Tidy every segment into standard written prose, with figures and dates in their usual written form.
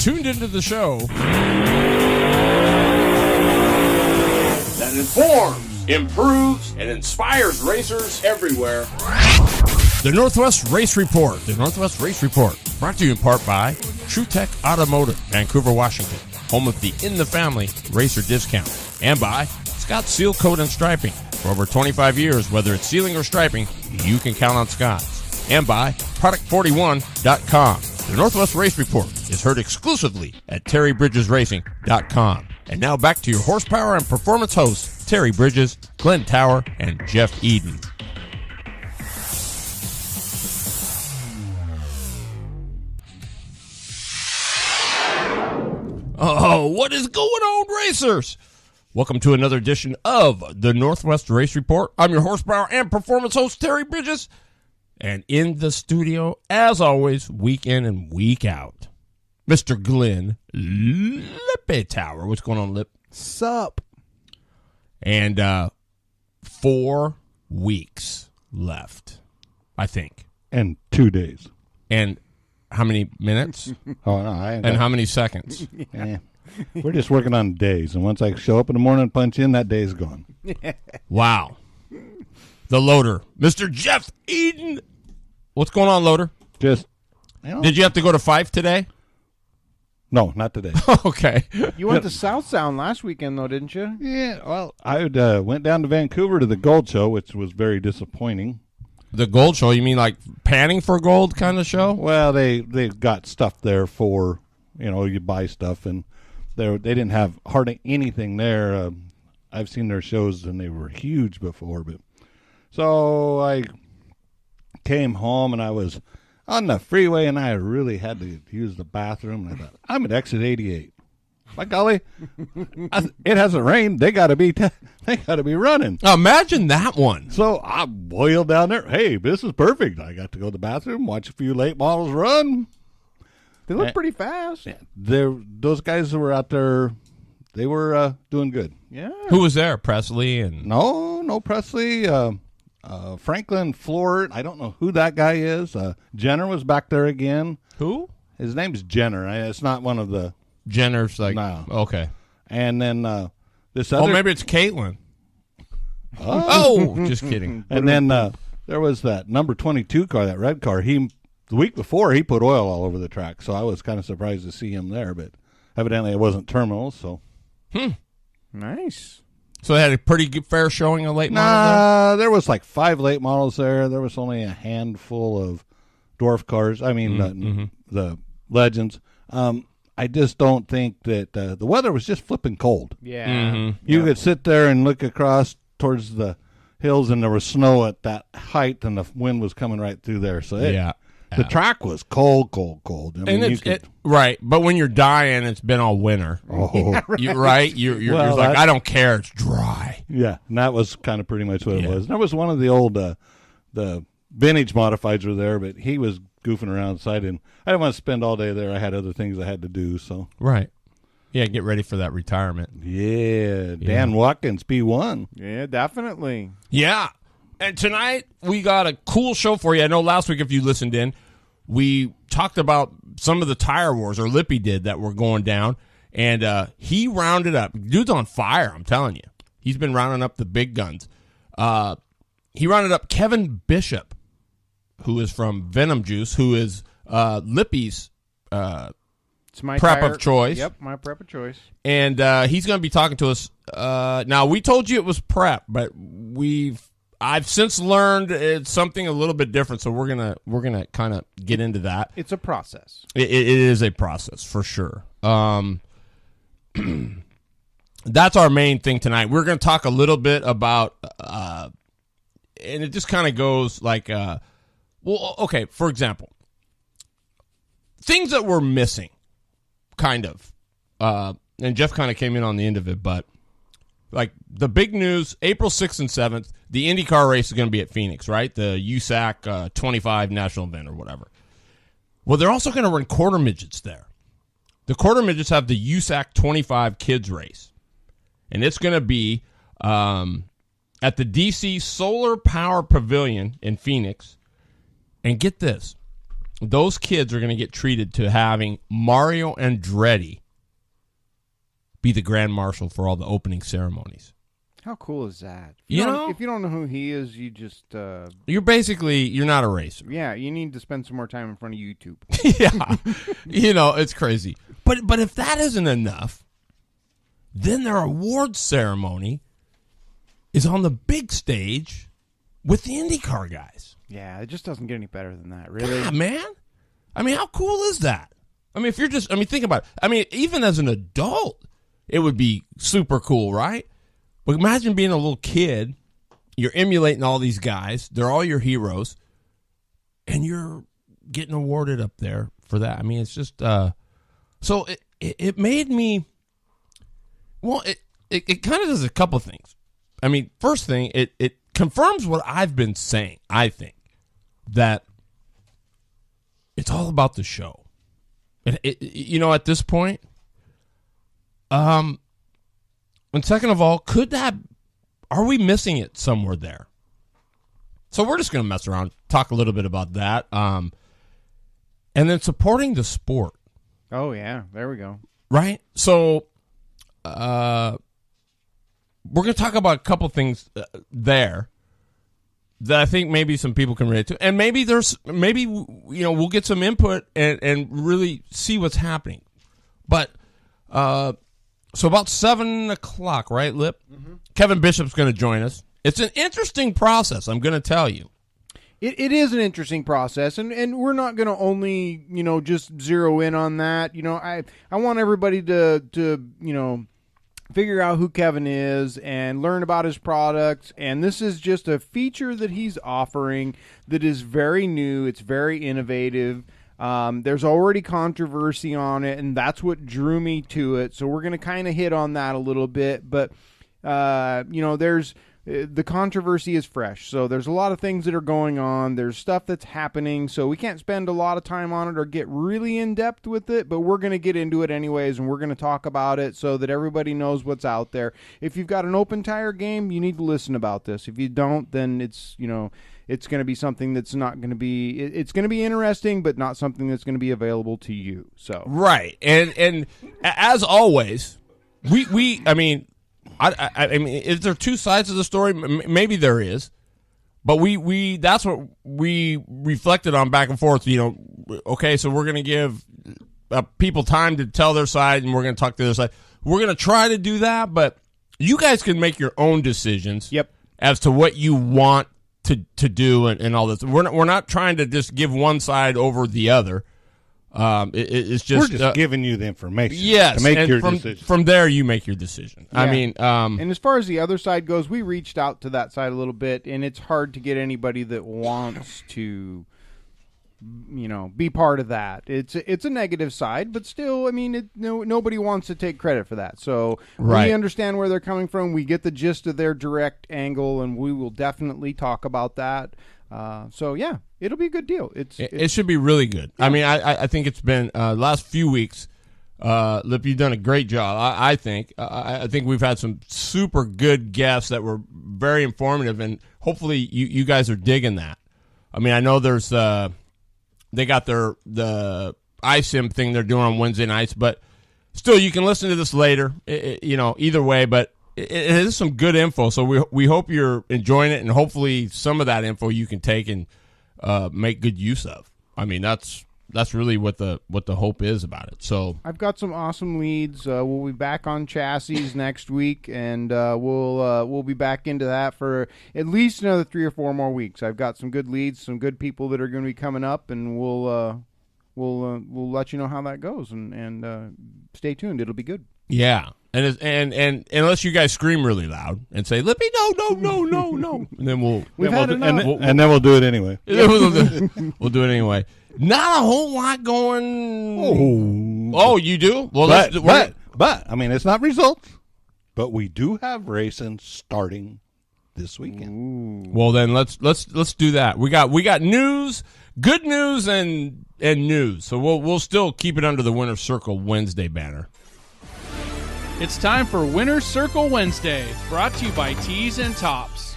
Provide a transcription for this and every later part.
tuned into the show that informs, improves, and inspires racers everywhere. The Northwest Race Report. The Northwest Race Report, brought to you in part by True Tech Automotive, Vancouver, Washington, home of the In the Family Racer Discount, and by Scott Seal Coat and Striping. For over 25 years, whether it's sealing or striping, you can count on Scott's. And by Product41.com. The Northwest Race Report is heard exclusively at TerryBridgesRacing.com. And now back to your horsepower and performance hosts, Terry Bridges, Glenn Tower, and Jeff Eden. Oh, what is going on, racers? Welcome to another edition of the Northwest Race Report. I'm your horsepower and performance host, Terry Bridges. And in the studio, as always, week in and week out, Mr. Glenn Lippy Tower. What's going on, Lip? Sup? And 4 weeks left, I think. And 2 days. And how many minutes? Oh, no, I ain't And got- how many seconds? Eh. We're just working on days, and once I show up in the morning and punch in, that day's gone. Wow. The loader, Mr. Jeff Eden. What's going on, loader? Just, Did you have to go to Fife today? no, not today. Okay. You went to South Sound last weekend, though, didn't you? Yeah, well, I went down to Vancouver to the Gold Show, which was very disappointing. The gold show, you mean like panning for gold kind of show? Well, they got stuff there for, you buy stuff, and they didn't have hardly anything there. I've seen their shows, and they were huge before. But so I came home, and I was on the freeway, and I really had to use the bathroom. And I thought, I'm at exit 88. By golly, it hasn't rained. They got to be running. Imagine that one. So I boiled down there. Hey, this is perfect. I got to go to the bathroom, watch a few late models run. They look pretty fast. Those guys that were out there, they were doing good. Yeah. Who was there? Presley and No Presley, Franklin Flort. I don't know who that guy is. Jenner was back there again. who? His name's Jenner. It's not one of the. Jenner's like No. Okay. And then this other. Oh, maybe it's Caitlin. Oh, just kidding. And then there was that number 22 car, that red car. The week before, he put oil all over the track, so I was kind of surprised to see him there. But evidently, it wasn't terminals. So Nice. So they had a pretty good, fair showing of late models nah, there was like 5 late models there. There was only a handful of dwarf cars. I mean, the legends. I just don't think that the weather was just flipping cold. Yeah. You could sit there and look across towards the hills, and there was snow at that height, and the wind was coming right through there. So the track was cold. I mean, And right, but when you're dying, it's been all winter. Oh, You're Well, like, I don't care. It's dry. yeah, and that was kind of pretty much what it was. And there was one of the old, the vintage modifieds were there, but he was goofing around, so I didn't want to spend all day there. I had other things I had to do, so. Right. Yeah, get ready for that retirement. Yeah, Dan Watkins, P1. Yeah, definitely. Yeah. And tonight, we got a cool show for you. I know last week, if you listened in, we talked about some of the Tyre Wars, or Lippy did, that were going down. And he rounded up. Dude's on fire, I'm telling you. He's been rounding up the big guns. He rounded up Kevin Bishop, who is from Venom Juice, who is Lippy's It's my prep of choice. Yep, my prep of choice. And he's going to be talking to us. Now, we told you it was prep, but I've since learned it's something a little bit different, so we're gonna kind of get into that. It's a process. It is a process for sure. That's our main thing tonight. We're going to talk a little bit about, and it just kind of goes like, well, okay. For example, things that we're missing, kind of, and Jeff kind of came in on the end of it, but. Like the big news, April 6th and 7th, the IndyCar race is going to be at Phoenix, right? The USAC 25 national event or whatever. Well, they're also going to run quarter midgets there. The quarter midgets have the USAC 25 kids race. And it's going to be at the DC Solar Power Pavilion in Phoenix. And get this, those kids are going to get treated to having Mario Andretti be the grand marshal for all the opening ceremonies. How cool is that? If you don't know who he is, you just you're not a racer. yeah, you need to spend some more time in front of YouTube. Yeah, it's crazy. But if that isn't enough, then their awards ceremony is on the big stage with the IndyCar guys. Yeah, it just doesn't get any better than that, really. Yeah, man. I mean, how cool is that? I mean, think about it. I mean, even as an adult, it would be super cool, right? But imagine being a little kid. You're emulating all these guys. They're all your heroes. And you're getting awarded up there for that. I mean, it's just... so it made me... Well, it kind of does a couple things. I mean, first thing, it confirms what I've been saying, I think. That it's all about the show. At this point... And second of all, are we missing it somewhere there? So we're just going to mess around, talk a little bit about that. And then supporting the sport. Oh, yeah. There we go. Right? So we're going to talk about a couple things there that I think maybe some people can relate to. And maybe we'll get some input and really see what's happening. But... So about 7 o'clock, right, Lip? Mm-hmm. Kevin Bishop's going to join us. It's an interesting process, I'm going to tell you. It is an interesting process, and we're not going to only, just zero in on that. I want everybody to figure out who Kevin is and learn about his products, and this is just a feature that he's offering that is very new. It's very innovative. There's already controversy on it, and that's what drew me to it. So we're going to kind of hit on that a little bit. But, there's the controversy is fresh. So there's a lot of things that are going on. There's stuff that's happening. So we can't spend a lot of time on it or get really in-depth with it. But we're going to get into it anyways, and we're going to talk about it so that everybody knows what's out there. If you've got an open tire game, you need to listen about this. If you don't, then it's going to be something that's not going to be... It's going to be interesting, but not something that's going to be available to you. So right, and as always, I mean, is there two sides of the story? Maybe there is, but we that's what we reflected on back and forth. Okay, so we're going to give people time to tell their side, and we're going to talk to their side. We're going to try to do that, but you guys can make your own decisions. Yep. As to what you want to do and all this. We're not trying to just give one side over the other. It's just we're just giving you the information. Yes, to make and your decision. From there, you make your decision. Yeah. I mean, and as far as the other side goes, we reached out to that side a little bit, and it's hard to get anybody that wants to, be part of that. It's a negative side, but still, I mean, nobody wants to take credit for that. So right. We understand where they're coming from. We get the gist of their direct angle, and we will definitely talk about that. So yeah, it'll be a good deal. It should be really good. Yeah. I mean, I think it's been last few weeks. Lip, you've done a great job. I think. I think we've had some super good guests that were very informative, and hopefully you guys are digging that. I mean, I know there's they got the iSim thing they're doing on Wednesday nights, but still, you can listen to this later. Either way, but it is some good info. So we hope you're enjoying it, and hopefully some of that info you can take and make good use of. I mean, that's really what the hope is about it. So I've got some awesome leads. We'll be back on chassis next week, and we'll be back into that for at least another 3 or 4 more weeks. I've got some good leads, some good people that are going to be coming up, and we'll let you know how that goes. And stay tuned; it'll be good. Yeah, and unless you guys scream really loud and say "Lippy, no," and then then we'll do it anyway. We'll do it anyway. Not a whole lot going. Oh, you do? Well, but I mean, it's not results, but we do have racing starting this weekend. Ooh. Well, then let's do that. We got news, good news, and news. So we'll still keep it under the Winner's Circle Wednesday banner. It's time for Winner's Circle Wednesday, brought to you by Tees and Tops.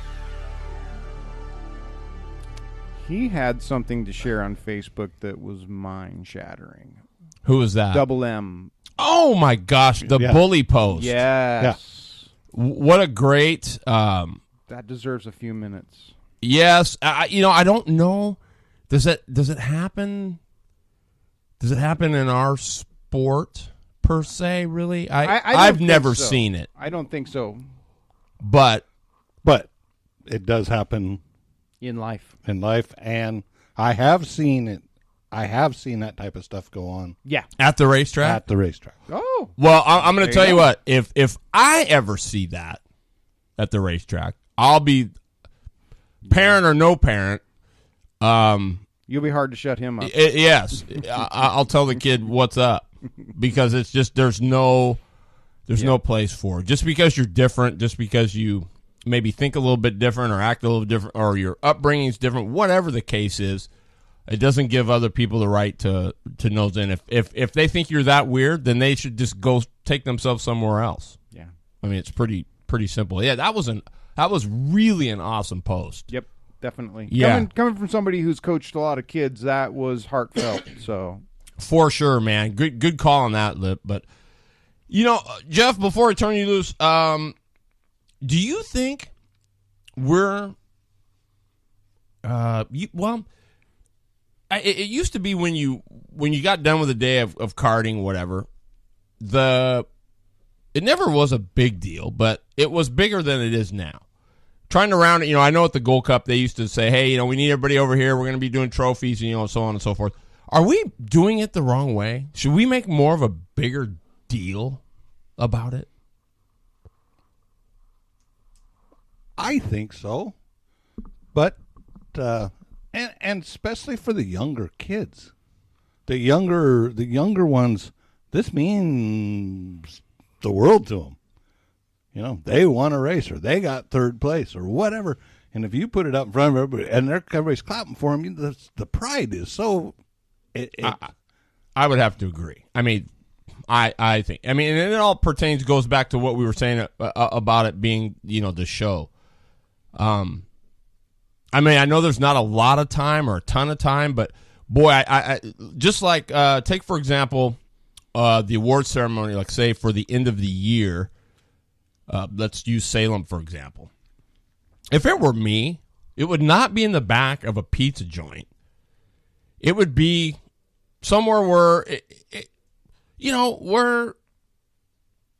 He had something to share on Facebook that was mind-shattering. Who was that? Double M. Oh my gosh, the bully post. Yes. What a great. That deserves a few minutes. Yes, I don't know. Does it happen? Does it happen in our sport per se? Really, I've never seen it. I don't think so. But it does happen in life. And I have seen it. I have seen that type of stuff go on. Yeah, at the racetrack. At the racetrack. Oh, well, I'm going to tell you what. If I ever see that at the racetrack, I'll be parent or no parent. You'll be hard to shut him up. Yes, I'll tell the kid what's up because it's just there's no place for it. Just because you're different, just because you maybe think a little bit different or act a little different, or your upbringing's different, whatever the case is. It doesn't give other people the right to nose in. If they think you're that weird, then they should just go take themselves somewhere else. Yeah, I mean it's pretty simple. Yeah, that was really an awesome post. Yep, definitely. Yeah, coming from somebody who's coached a lot of kids, that was heartfelt. So for sure, man. Good call on that, Lip. But Jeff, before I turn you loose, do you think we're it used to be when you got done with a day of karting, whatever, it never was a big deal, but it was bigger than it is now. Trying to round it, I know at the Gold Cup they used to say, hey, we need everybody over here. We're going to be doing trophies and so on and so forth. Are we doing it the wrong way? Should we make more of a bigger deal about it? I think so, but and especially for the younger kids, the younger ones, this means the world to them. They won a race or they got third place or whatever, and if you put it up in front of everybody and everybody's clapping for them, the pride is so. I would have to agree. I mean, I think. I mean, and it all goes back to what we were saying about it being, the show. I mean, I know there's not a lot of time or a ton of time, but boy, I just like take for example the award ceremony, like say for the end of the year. Let's use Salem for example. If it were me, it would not be in the back of a pizza joint. It would be somewhere where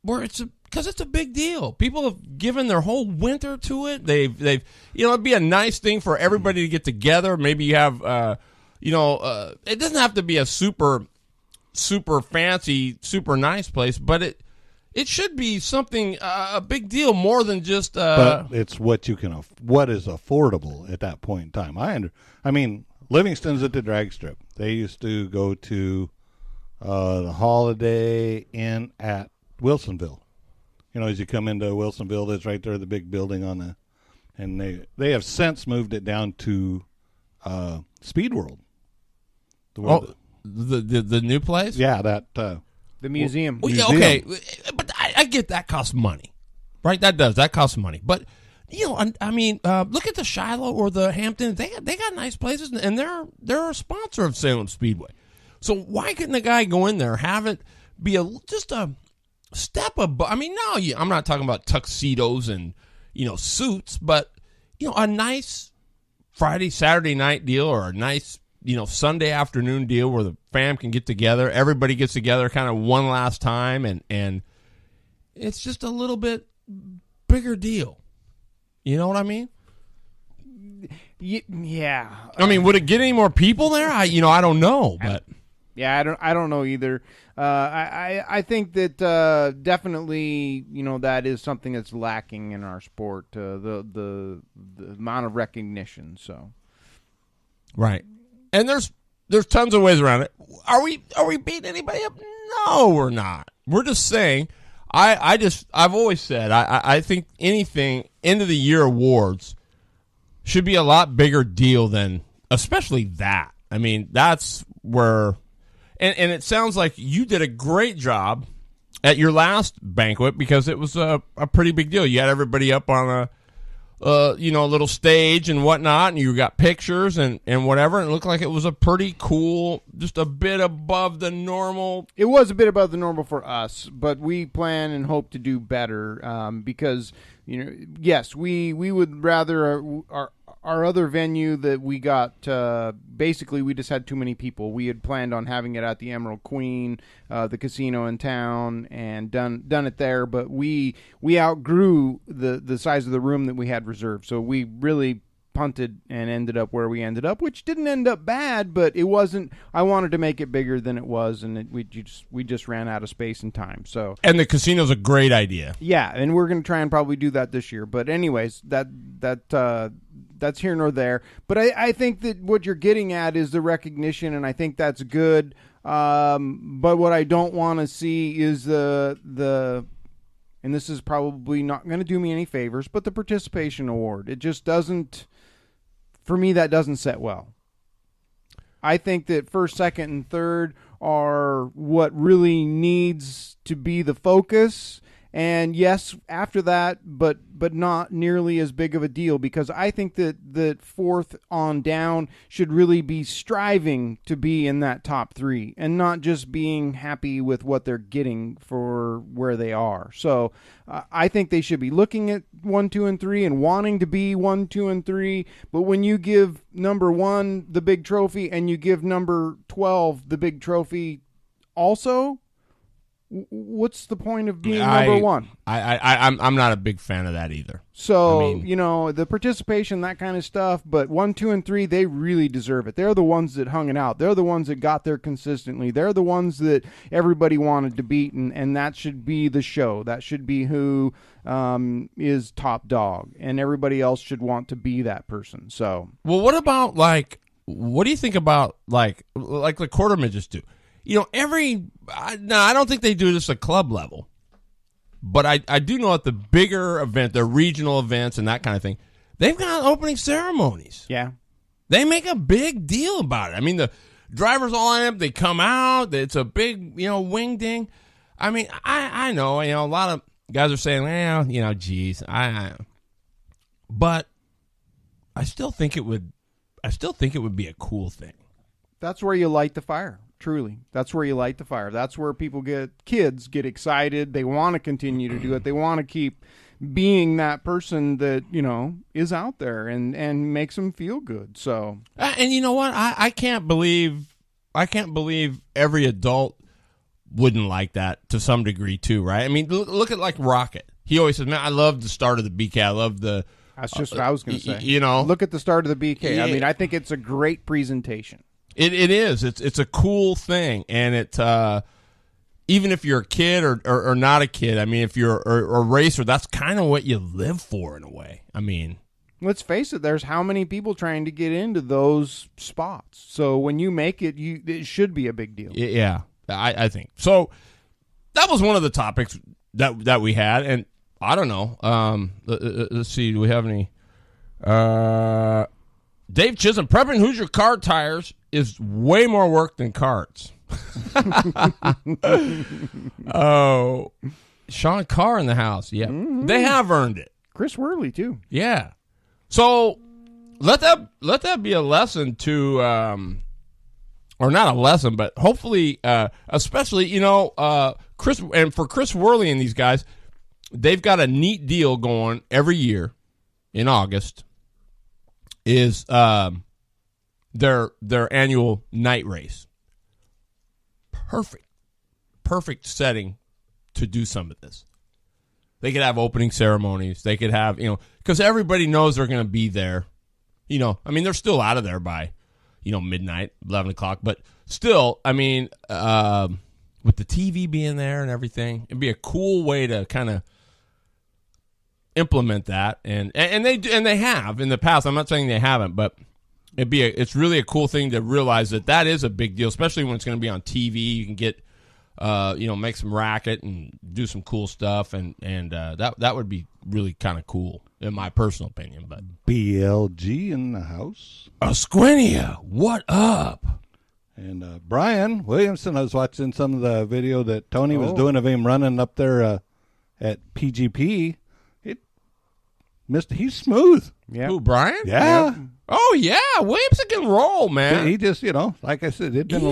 where it's because it's a big deal. People have given their whole winter to it. They've it'd be a nice thing for everybody to get together. Maybe you have it doesn't have to be a super fancy, super nice place, but it should be something a big deal more than just. But it's what you can what is affordable at that point in time. I mean, Livingston's at the drag strip. They used to go to the Holiday Inn at Wilsonville. As you come into Wilsonville, that's right there, the big building and they have since moved it down to Speed World. The new place? Yeah, that the museum. Well, yeah, okay, but I get that costs money, right? That costs money. But I mean, look at the Shiloh or the Hamptons. They got nice places, and they're a sponsor of Salem Speedway. So why couldn't a guy go in there, have it be just a step above? I mean, no, I'm not talking about tuxedos and suits, but a nice Friday, Saturday night deal, or a nice Sunday afternoon deal where the fam can get together. Everybody gets together kind of one last time, and it's just a little bit bigger deal. You know what I mean? Yeah. I mean, would it get any more people there? I don't know, but yeah, I don't know either. I think that definitely that is something that's lacking in our sport. The amount of recognition. So right, and there's tons of ways around it. Are we beating anybody up? No, we're not. We're just saying. I've always said I think anything end of the year awards should be a lot bigger deal than especially that. I mean, that's where. And it sounds like you did a great job at your last banquet because it was a pretty big deal. You had everybody up on little stage and whatnot, and you got pictures and whatever. And it looked like it was a pretty cool, just a bit above the normal. It was a bit above the normal for us, but we plan and hope to do better because, yes, we would rather our other venue that we got, basically we just had too many people. We had planned on having it at the Emerald Queen, the casino in town, and done it there, but we outgrew the size of the room that we had reserved. So we really punted and ended up where we ended up, which didn't end up bad, but it wasn't. I wanted to make it bigger than it was, and we just ran out of space and time. So, and the casino's a great idea. Yeah, and we're going to try and probably do that this year. But anyways, that's here nor there. But I think that what you're getting at is the recognition, and I think that's good. But what I don't want to see is the and this is probably not going to do me any favors, but the participation award. It just doesn't, for me, that doesn't set well. I think that first, second, and third are what really needs to be the focus. And yes, after that, but not nearly as big of a deal, because I think that fourth on down should really be striving to be in that top three and not just being happy with what they're getting for where they are. So I think they should be looking at 1, 2, and 3 and wanting to be 1, 2, and 3. But when you give number 1 the big trophy and you give number 12 the big trophy also, what's the point of being number 1? I'm not a big fan of that either. So, the participation, that kind of stuff, but 1, 2, and 3, they really deserve it. They're the ones that hung it out. They're the ones that got there consistently. They're the ones that everybody wanted to beat, and that should be the show. That should be who is top dog, and everybody else should want to be that person. So, well, what about, what do you think about, like the quarter midgets do? I don't think they do this at club level, but I do know at the bigger event, the regional events and that kind of thing, they've got opening ceremonies. Yeah. They make a big deal about it. I mean, the drivers all line up, they come out, it's a big, wing ding. I mean, I know, a lot of guys are saying, well, geez, but I still think it would be a cool thing. That's where you light the fire. Truly, that's where you light the fire. That's where kids get excited. They want to continue to do it. They want to keep being that person that, is out there and makes them feel good. So, and you know what? I can't believe every adult wouldn't like that to some degree too, right? I mean, look at like Rocket. He always says, "Man, I love the start of the BK. I love the." That's just what I was going to say. Look at the start of the BK. Yeah. I mean, I think it's a great presentation. It is. It's a cool thing, and it even if you're a kid or not a kid. I mean, if you're a racer, that's kind of what you live for in a way. I mean, let's face it. There's how many people trying to get into those spots. So when you make it, it should be a big deal. Yeah, I think so. That was one of the topics that we had, and I don't know. Let's see. Do we have any? Dave Chisholm, prepping Hoosier car tires is way more work than carts. Oh, Sean Carr in the house. Yeah, They have earned it. Chris Worley too. Yeah. So let that be a lesson to, or not a lesson, but hopefully, especially Chris Worley and these guys, they've got a neat deal going every year in August. Is their annual night race. Perfect setting to do some of this. They could have opening ceremonies. They could have, because everybody knows they're going to be there. I mean, they're still out of there by, midnight, 11 o'clock. But still, I mean, with the TV being there and everything, it'd be a cool way to kind of implement that, and they have in the past. I'm not saying they haven't, but it's really a cool thing to realize that is a big deal, especially when it's going to be on TV. You can get make some racket and do some cool stuff, and that would be really kind of cool in my personal opinion. But BLG in the house. Esquinia, what up? And Brian Williamson, I was watching some of the video that Tony was doing of him running up there at PGP. He's smooth. Yeah. Who, Brian? Yeah. Yep. Oh yeah, Williamson can roll, man. He just, like I said, it'd been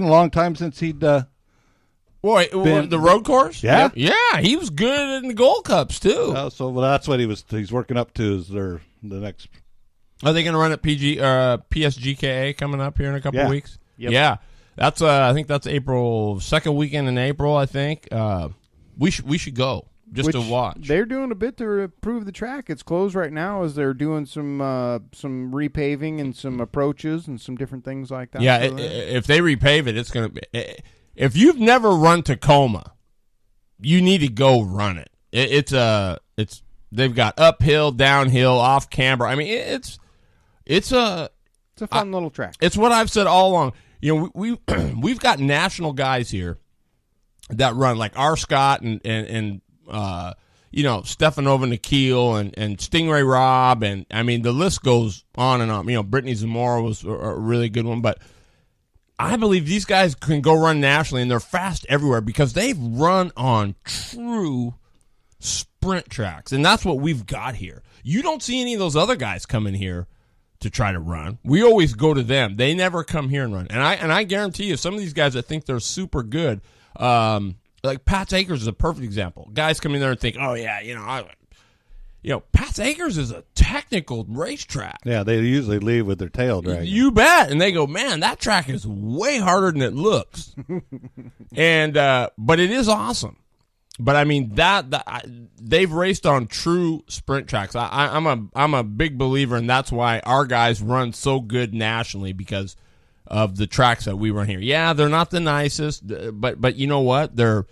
a long time since he'd. Boy, the road course? Yeah. Yeah, he was good in the Gold Cups, too. That's what he's working up to is the next. Are they going to run at PSGKA coming up here in a couple of weeks? Yep. Yeah. That's I think that's April, second weekend in April, I think. We should go just to watch. They're doing a bit to improve the track. It's closed right now as they're doing some repaving and some approaches and some different things like that. Yeah, if they repave it, it's going to be. If you've never run Tacoma, you need to go run it. It's they've got uphill, downhill, off camber. I mean, it's a fun little track. It's what I've said all along. We've got national guys here that run like R. Scott and Stefanova Nikhil and Stingray Rob, and I mean the list goes on and on. Brittany Zamora was a really good one, but I believe these guys can go run nationally, and they're fast everywhere because they've run on true sprint tracks, and that's what we've got here. You don't see any of those other guys coming here to try to run. We always go to them. They never come here and run. And I guarantee you, some of these guys that think they're super good, like Pat's Acres is a perfect example. Guys come in there and think, oh yeah, Pat's Acres is a technical racetrack. Yeah, they usually leave with their tail dragging. You bet. And they go, man, that track is way harder than it looks. And but it is awesome. But I mean they've raced on true sprint tracks. I'm a big believer, and that's why our guys run so good nationally because of the tracks that we run here. Yeah, they're not the nicest, but you know what? They're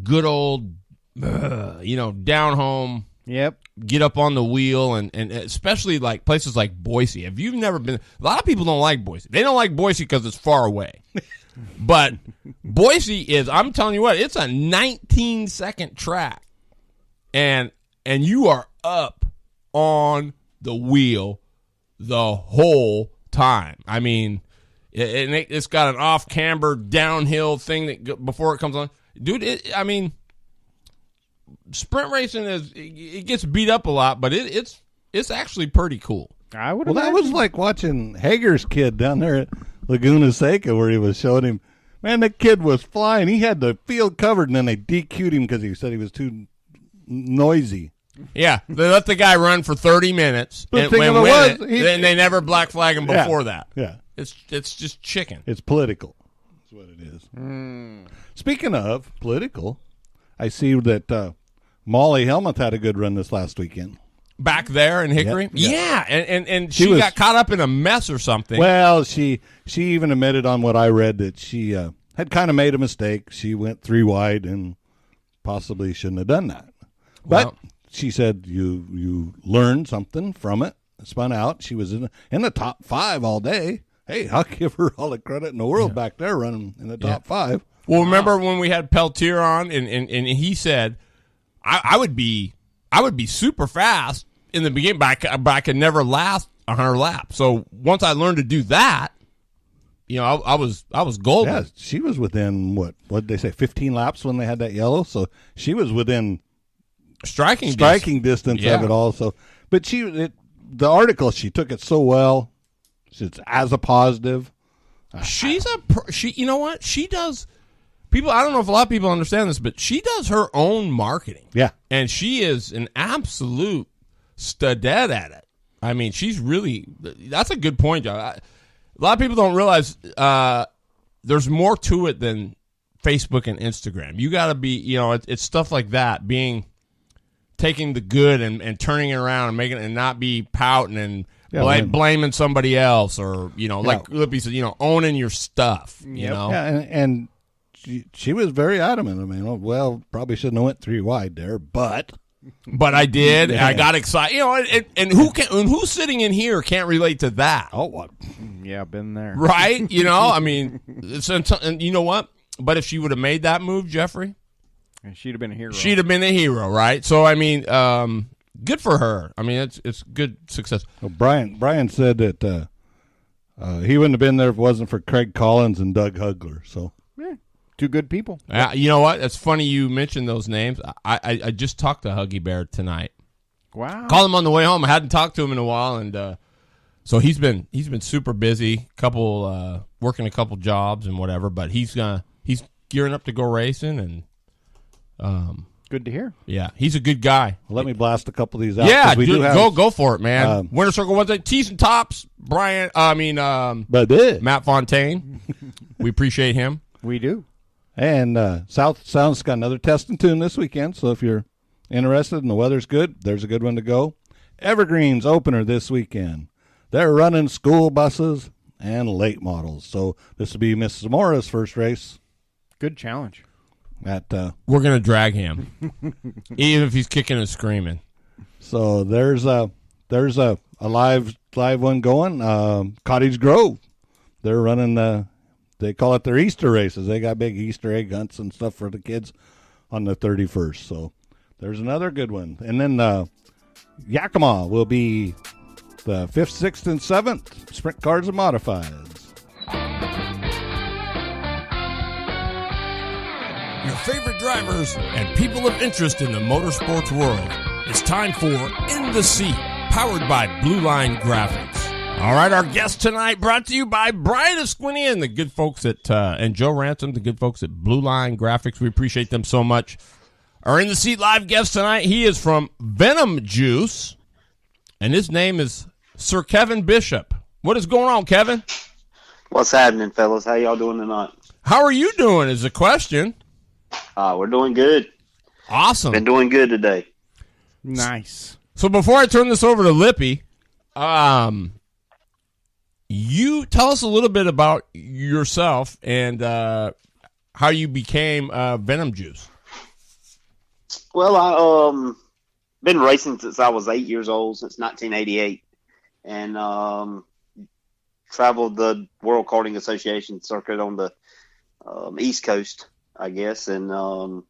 good old, down home. Yep. Get up on the wheel, and especially like places like Boise. If you've never been, a lot of people don't like Boise. They don't like Boise because it's far away. But Boise is, I'm telling you what, it's a 19-second track. And you are up on the wheel the whole time. I mean, it's got an off-camber downhill thing that before it comes on. Dude, sprint racing it gets beat up a lot, but it's actually pretty cool. I would. Well, that was like watching Hager's kid down there at Laguna Seca, where he was showing him. Man, that kid was flying. He had the field covered, and then they DQ'd him because he said he was too noisy. Yeah, they let the guy run for 30 minutes, and they never black flag him before that. Yeah, it's just chicken. It's political. That's what it is. Speaking of political, I see that Molly Helmuth had a good run this last weekend. Back there in Hickory? Yeah. And she got caught up in a mess or something. Well, she even admitted on what I read that she had kind of made a mistake. She went 3 wide and possibly shouldn't have done that. But she said you learned something from it. Spun out. She was in the top 5 all day. Hey, I'll give her all the credit in the world back there running in the top 5. Well, remember when we had Peltier on and he said, I would be super fast in the beginning, but I could never last 100 laps. So once I learned to do that, I was golden. Yeah, she was within what did they say, 15 laps when they had that yellow. So she was within striking distance of it all. So, but the article, she took it so well. It's as a positive. You know what she does. People, I don't know if a lot of people understand this, but she does her own marketing. Yeah. And she is an absolute studette at it. I mean, that's a good point, Joe. A lot of people don't realize there's more to it than Facebook and Instagram. You got to be, it's stuff like that, taking the good and turning it around and making it and not be pouting and blaming somebody else or, like Lippy said, owning your stuff, you know? Yeah, and she was very adamant. I mean, probably shouldn't have went 3 wide there, but I did. Yeah. I got excited. And who's sitting in here can't relate to that? Oh, what? Yeah, been there. Right? I mean, and you know what? But if she would have made that move, Jeffrey, she'd have been a hero. She'd have been a hero, right? So I mean, good for her. I mean, it's good success. Well, Brian said that he wouldn't have been there if it wasn't for Craig Collins and Doug Hugler. So. 2 good people. You know what? It's funny you mentioned those names. I just talked to Huggy Bear tonight, Wow. Called him on the way home. I hadn't talked to him in a while, and so he's been super busy. Working a couple jobs and whatever, but he's gearing up to go racing, and good to hear. yeah, he's a good guy. Let me blast a couple of these out. Yeah, 'cause we do have, go for it, man. Winter Circle Wednesday, T's and Tops. Matt Fontaine. We appreciate him. We do. And South Sound's got another test and tune this weekend, so if you're interested and the weather's good, there's a good one to go. Evergreen's opener this weekend. They're running school buses and late models. So this will be Miss Zamora's first race. Good challenge. At We're going to drag him, even if he's kicking and screaming. So there's a live one going. Cottage Grove. They're running they call it their Easter races. They got big Easter egg hunts and stuff for the kids on the 31st. So there's another good one. And then Yakima will be the 5th, 6th, and 7th sprint cars and modifieds. Your favorite drivers and people of interest in the motorsports world. It's time for In the Seat, powered by Blue Line Graphics. All right, our guest tonight brought to you by Brian of Squinty and the good folks at and Joe Ransom, the good folks at Blue Line Graphics. We appreciate them so much. Our In the Seat live guest tonight, he is from Venom Juice, and his name is Sir Kevin Bishop. What is going on, Kevin? What's happening, fellas? How y'all doing tonight? How are you doing is the question. We're doing good. Awesome. Been doing good today. Nice. So before I turn this over to Lippy, you tell us a little bit about yourself and how you became Venom Juice. Well, I been racing since I was 8 years old, since 1988, and traveled the World Karting Association circuit on the East Coast, I guess, and then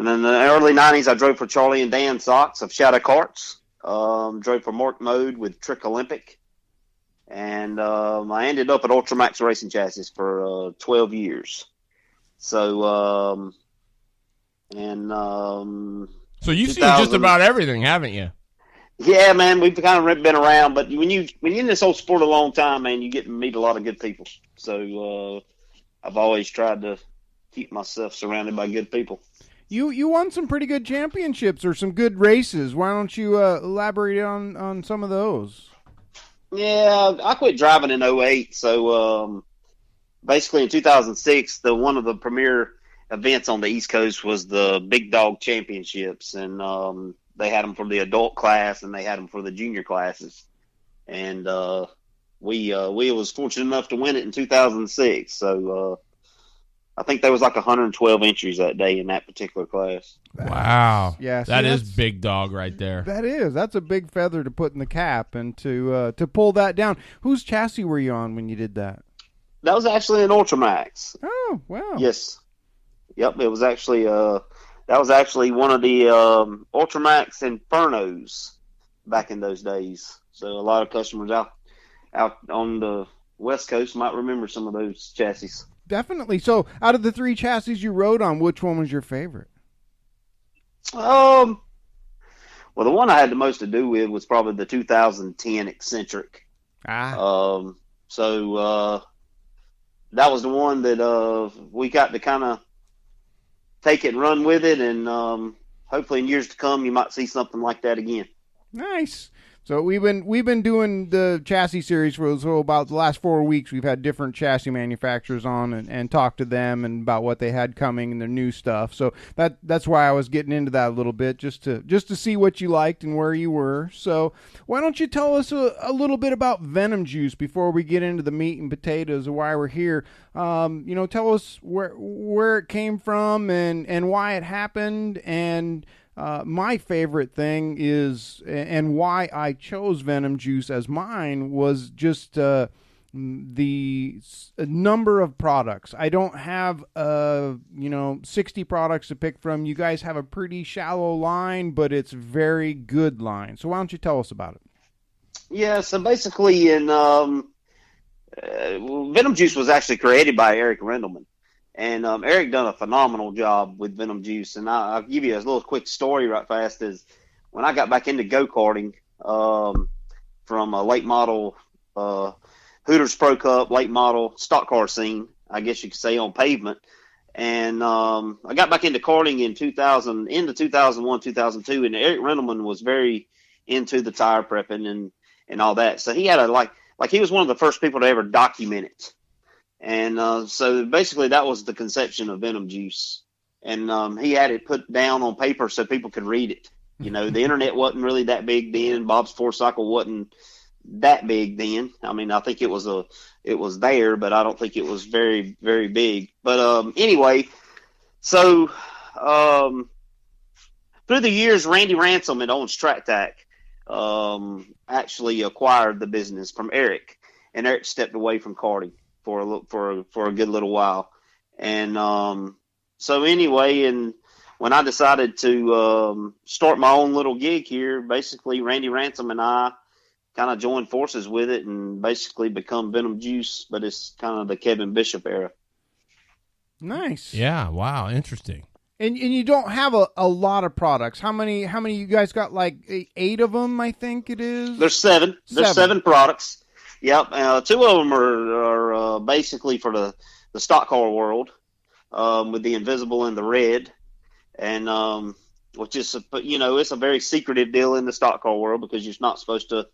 in the early 90s, I drove for Charlie and Dan Sox of Shadow Karts, drove for Mark Mode with Trick Olympic, and I ended up at Ultramax Racing Chassis for 12 years. So, So you've seen just about everything, haven't you? Yeah, man, we've kind of been around, but when you're in this whole sport a long time, man, you get to meet a lot of good people. So I've always tried to keep myself surrounded by good people. You won some pretty good championships or some good races. Why don't you elaborate on some of those? Yeah, I quit driving in 2008. So basically in 2006, one of the premier events on the East Coast was the Big Dog Championships, and they had them for the adult class and they had them for the junior classes. And we was fortunate enough to win it in 2006. So I think there was like 112 entries that day in that particular class. Wow. Yeah, that is Big Dog right there. That's a big feather to put in the cap, and to pull that down. Whose chassis were you on when you did that? That was actually an Ultramax. Oh, wow. Yes. Yep, it was actually one of the Ultramax Infernos back in those days. So a lot of customers out on the West Coast might remember some of those chassis. Definitely. So out of the three chassis you rode on, which one was your favorite? Well, the one I had the most to do with was probably the 2010 Eccentric. So that was the one that we got to kind of take it and run with it, and hopefully in years to come you might see something like that again. Nice. So we've been doing the chassis series for about the last 4 weeks. We've had different chassis manufacturers on and talked to them and about what they had coming and their new stuff. So that's why I was getting into that a little bit, just to see what you liked and where you were. So why don't you tell us a little bit about Venom Juice before we get into the meat and potatoes of why we're here? Tell us where it came from and why it happened, and my favorite thing is, and why I chose Venom Juice as mine, was just the number of products. I don't have 60 products to pick from. You guys have a pretty shallow line, but it's very good line. So why don't you tell us about it? Yeah, so basically Venom Juice was actually created by Eric Rendelman. And Eric done a phenomenal job with Venom Juice. And I'll give you a little quick story right fast. Is when I got back into go-karting, from a late model, Hooters Pro Cup, late model stock car scene, I guess you could say, on pavement. And I got back into karting in 2001, 2002, and Eric Rendelman was very into the tire prepping and all that. So he had like he was one of the first people to ever document it. And so basically that was the conception of Venom Juice. And he had it put down on paper so people could read it. You know, the internet wasn't really that big then. Bob's Force Cycle wasn't that big then. I mean, I think it was there, but I don't think it was very, very big. But anyway, so through the years, Randy Ransom, that owns Track Tack, actually acquired the business from Eric, and Eric stepped away from karting for a good little while. And so anyway, and when I decided to start my own little gig here, basically Randy Ransom and I kind of joined forces with it and basically become Venom Juice, but it's kind of the Kevin Bishop era. Nice. Yeah. Wow. Interesting. And you don't have a lot of products. How many you guys got? Like 8 of them, I think it is. There's 7. There's 7 products. Yep. 2 of them are basically for the stock car world, with the invisible and the red, and which is, it's a very secretive deal in the stock car world because you're not supposed to.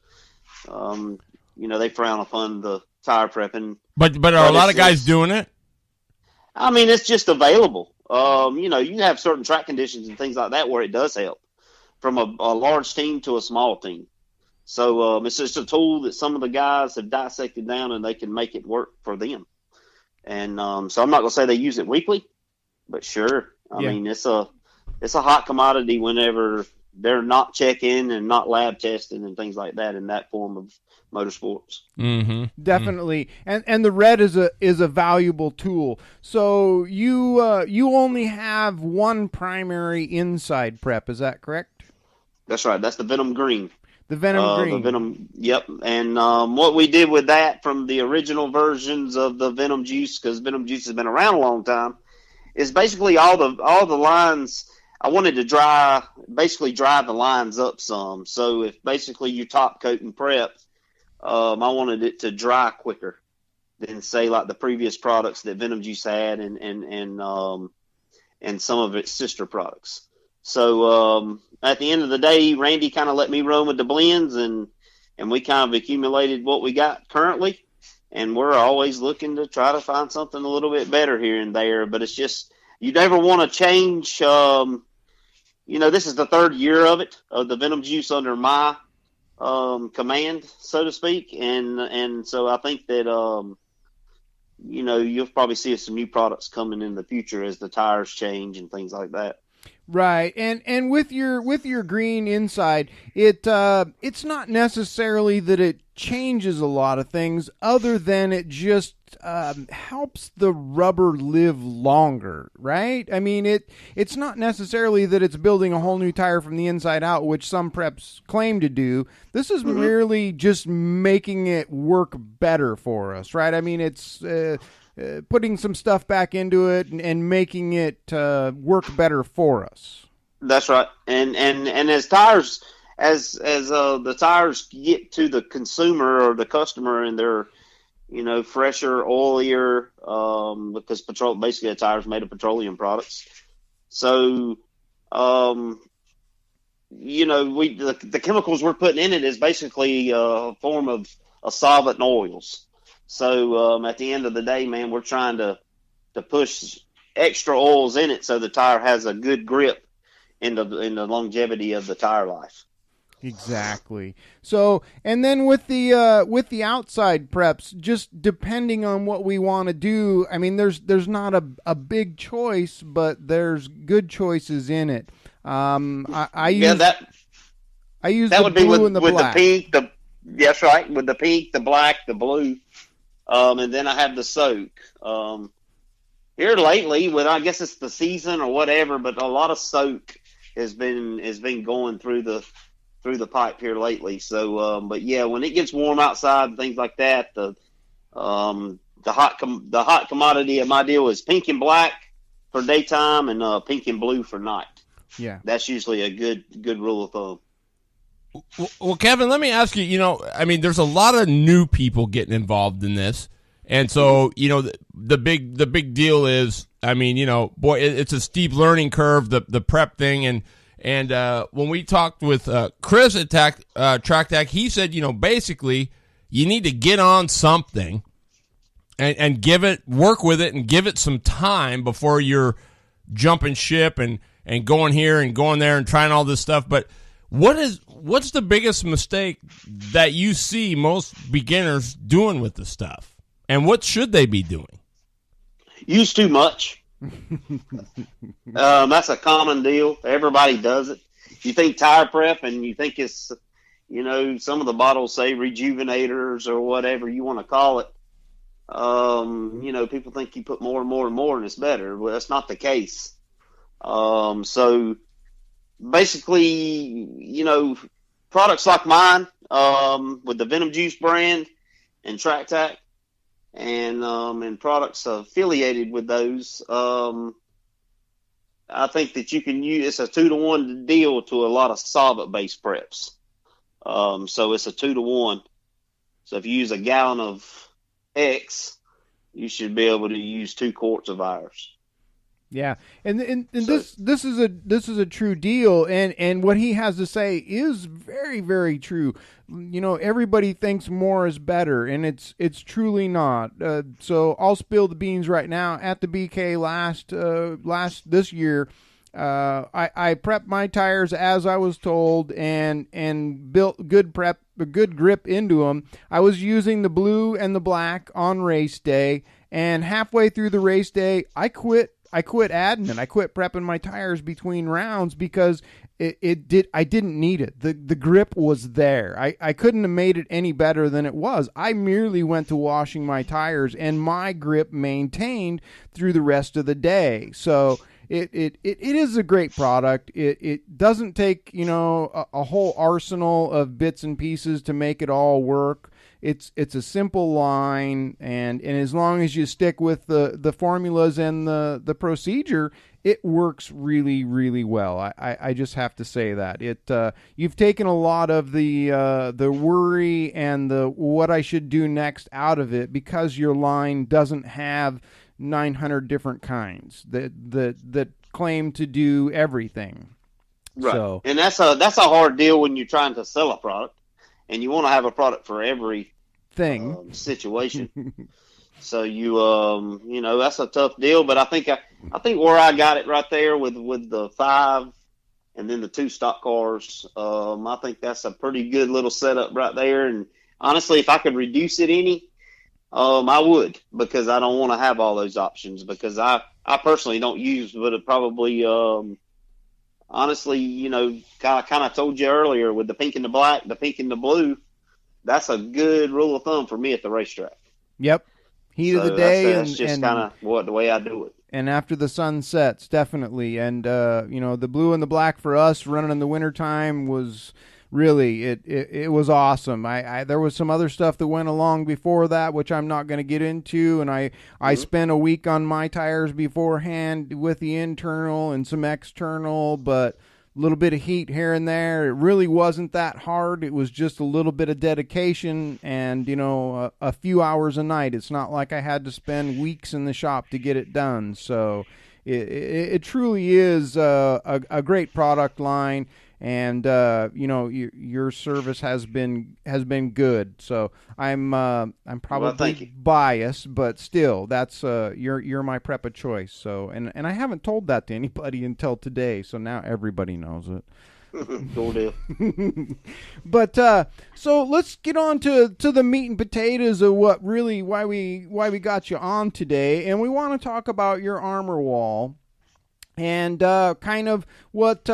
They frown upon the tire prepping. But are a lot of guys doing it? I mean, it's just available. You have certain track conditions and things like that where it does help, from a large team to a small team. So it's just a tool that some of the guys have dissected down and they can make it work for them. And so I'm not going to say they use it weekly, but sure. I mean, it's a hot commodity whenever they're not checking and not lab testing and things like that in that form of motorsports. Mm-hmm. Definitely. And the red is a valuable tool. So you only have one primary inside prep, is that correct? That's right. That's the Venom Green. The Venom Green. The Venom, yep. And what we did with that from the original versions of the Venom Juice, because Venom Juice has been around a long time, is basically all the lines. I wanted to basically dry the lines up some. So if basically you top coat and prep, I wanted it to dry quicker than say like the previous products that Venom Juice had and some of its sister products. So at the end of the day, Randy kind of let me run with the blends, and we kind of accumulated what we got currently. And we're always looking to try to find something a little bit better here and there. But it's just, you never want to change. This is the 3rd year of the Venom Juice under my command, so to speak. And so I think that, you'll probably see some new products coming in the future as the tires change and things like that. Right, and with your green inside, it's not necessarily that it changes a lot of things, other than it just helps the rubber live longer, right? I mean, it's not necessarily that it's building a whole new tire from the inside out, which some preps claim to do. This is merely just making it work better for us, right? I mean, it's putting some stuff back into it and making it work better for us. That's right. And as tires, as the tires get to the consumer or the customer, and they're fresher, oilier, because basically a tire is made of petroleum products. So the chemicals we're putting in it is basically a form of a solvent and oils. So at the end of the day, man, we're trying to push extra oils in it so the tire has a good grip in the longevity of the tire life. Exactly. So, and then with the outside preps, just depending on what we want to do, I mean, there's not a big choice, but there's good choices in it. I use the would blue be with, and the with black. The pink. That's right, with the pink, the black, the blue. And then I have the soak. Here lately, I guess it's the season or whatever, but a lot of soak has been going through the pipe here lately. So, but yeah, when it gets warm outside and things like that, the hot commodity of my deal is pink and black for daytime and pink and blue for night. Yeah, that's usually a good rule of thumb. Well, Kevin, let me ask you, I mean, there's a lot of new people getting involved in this. And so, the big deal is, I mean, boy, it's a steep learning curve, the prep thing. And when we talked with Chris at Track Tech, he said, basically you need to get on something and work with it and give it some time before you're jumping ship and going here and going there and trying all this stuff. But what's the biggest mistake that you see most beginners doing with the stuff? And what should they be doing? Use too much. That's a common deal. Everybody does it. You think tire prep and you think it's, some of the bottles say rejuvenators or whatever you want to call it. People think you put more and more and more and it's better. Well, that's not the case. So basically, products like mine, with the Venom Juice brand and Track Tack, and products affiliated with those, I think that you can use, it's a 2-to-1 deal to a lot of solvent-based preps. So it's a 2-to-1. So if you use a gallon of X, you should be able to use 2 quarts of ours. Yeah, and this is a true deal, and what he has to say is very, very true. Everybody thinks more is better, and it's truly not. So I'll spill the beans right now. At the BK last this year, I prepped my tires as I was told, and built good grip into them. I was using the blue and the black on race day, and halfway through the race day, I quit adding it. I quit prepping my tires between rounds because I didn't need it. The grip was there. I couldn't have made it any better than it was. I merely went to washing my tires, and my grip maintained through the rest of the day. So it is a great product. It doesn't take a whole arsenal of bits and pieces to make it all work. It's a simple line, and as long as you stick with the formulas and the procedure, it works really, really well. I just have to say that you've taken a lot of the worry and the what I should do next out of it, because your line doesn't have 900 different kinds that claim to do everything. Right, so, and that's a hard deal when you're trying to sell a product, and you want to have a product for every thing situation. So that's a tough deal. But I think where I got it right there with the 5 and then the 2 stock cars, I think that's a pretty good little setup right there. And honestly, if I could reduce it any, I would, because I don't want to have all those options, because I personally don't use, but it probably, honestly, kind of told you earlier with the pink and the black, the pink and the blue, that's a good rule of thumb for me at the racetrack. Yep. Heat of the day. That's just kind of the way I do it. And after the sun sets, definitely. And, the blue and the black for us running in the wintertime was really, it was awesome. There was some other stuff that went along before that, which I'm not going to get into. And I spent a week on my tires beforehand with the internal and some external, but a little bit of heat here and there. It really wasn't that hard. It was just a little bit of dedication and, a few hours a night. It's not like I had to spend weeks in the shop to get it done. So it truly is a great product line. And your service has been good. So I'm probably biased, but still, that's you're my prep of choice. So and I haven't told that to anybody until today. So now everybody knows it. Cool deal. But so let's get on to the meat and potatoes of why we got you on today, and we want to talk about your armor wall. And kind of what's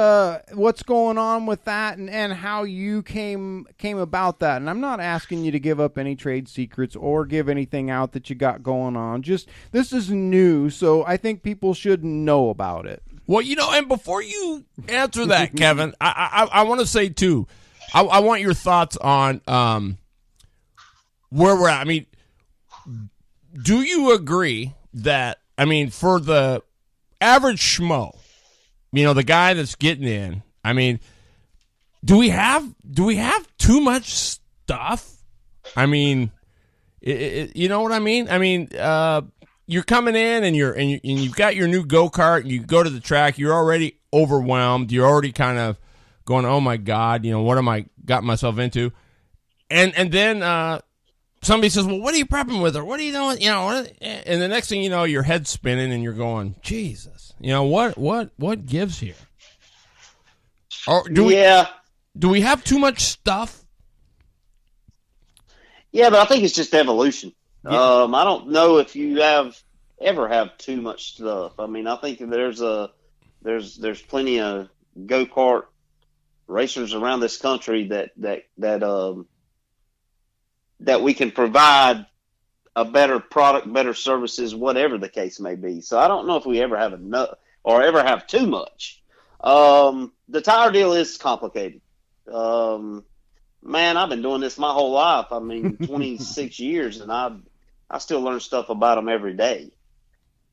going on with that, and how you came about that. And I'm not asking you to give up any trade secrets or give anything out that you got going on. Just, this is new, so I think people should know about it. Well, and before you answer that, Kevin, I want to say too, I want your thoughts on where we're at. I mean, do you agree that, for the average schmo, the guy that's getting in, do we have too much stuff? I mean, you know what I mean? I mean, you're coming in and you've got your new go-kart. You go to the track. You're already overwhelmed. You're already kind of going, oh my God, what am I got myself into? And then somebody says, well, what are you prepping with, or what are you doing? And the next thing you know, your head's spinning and you're going, Jesus, what gives here? Or do we have too much stuff? Yeah, but I think it's just evolution. Yeah. I don't know if you ever have too much stuff. I mean, I think there's plenty of go-kart racers around this country that we can provide a better product, better services, whatever the case may be. So I don't know if we ever have enough or ever have too much. The tire deal is complicated. Man, I've been doing this my whole life. I mean, 26 years, and I still learn stuff about them every day.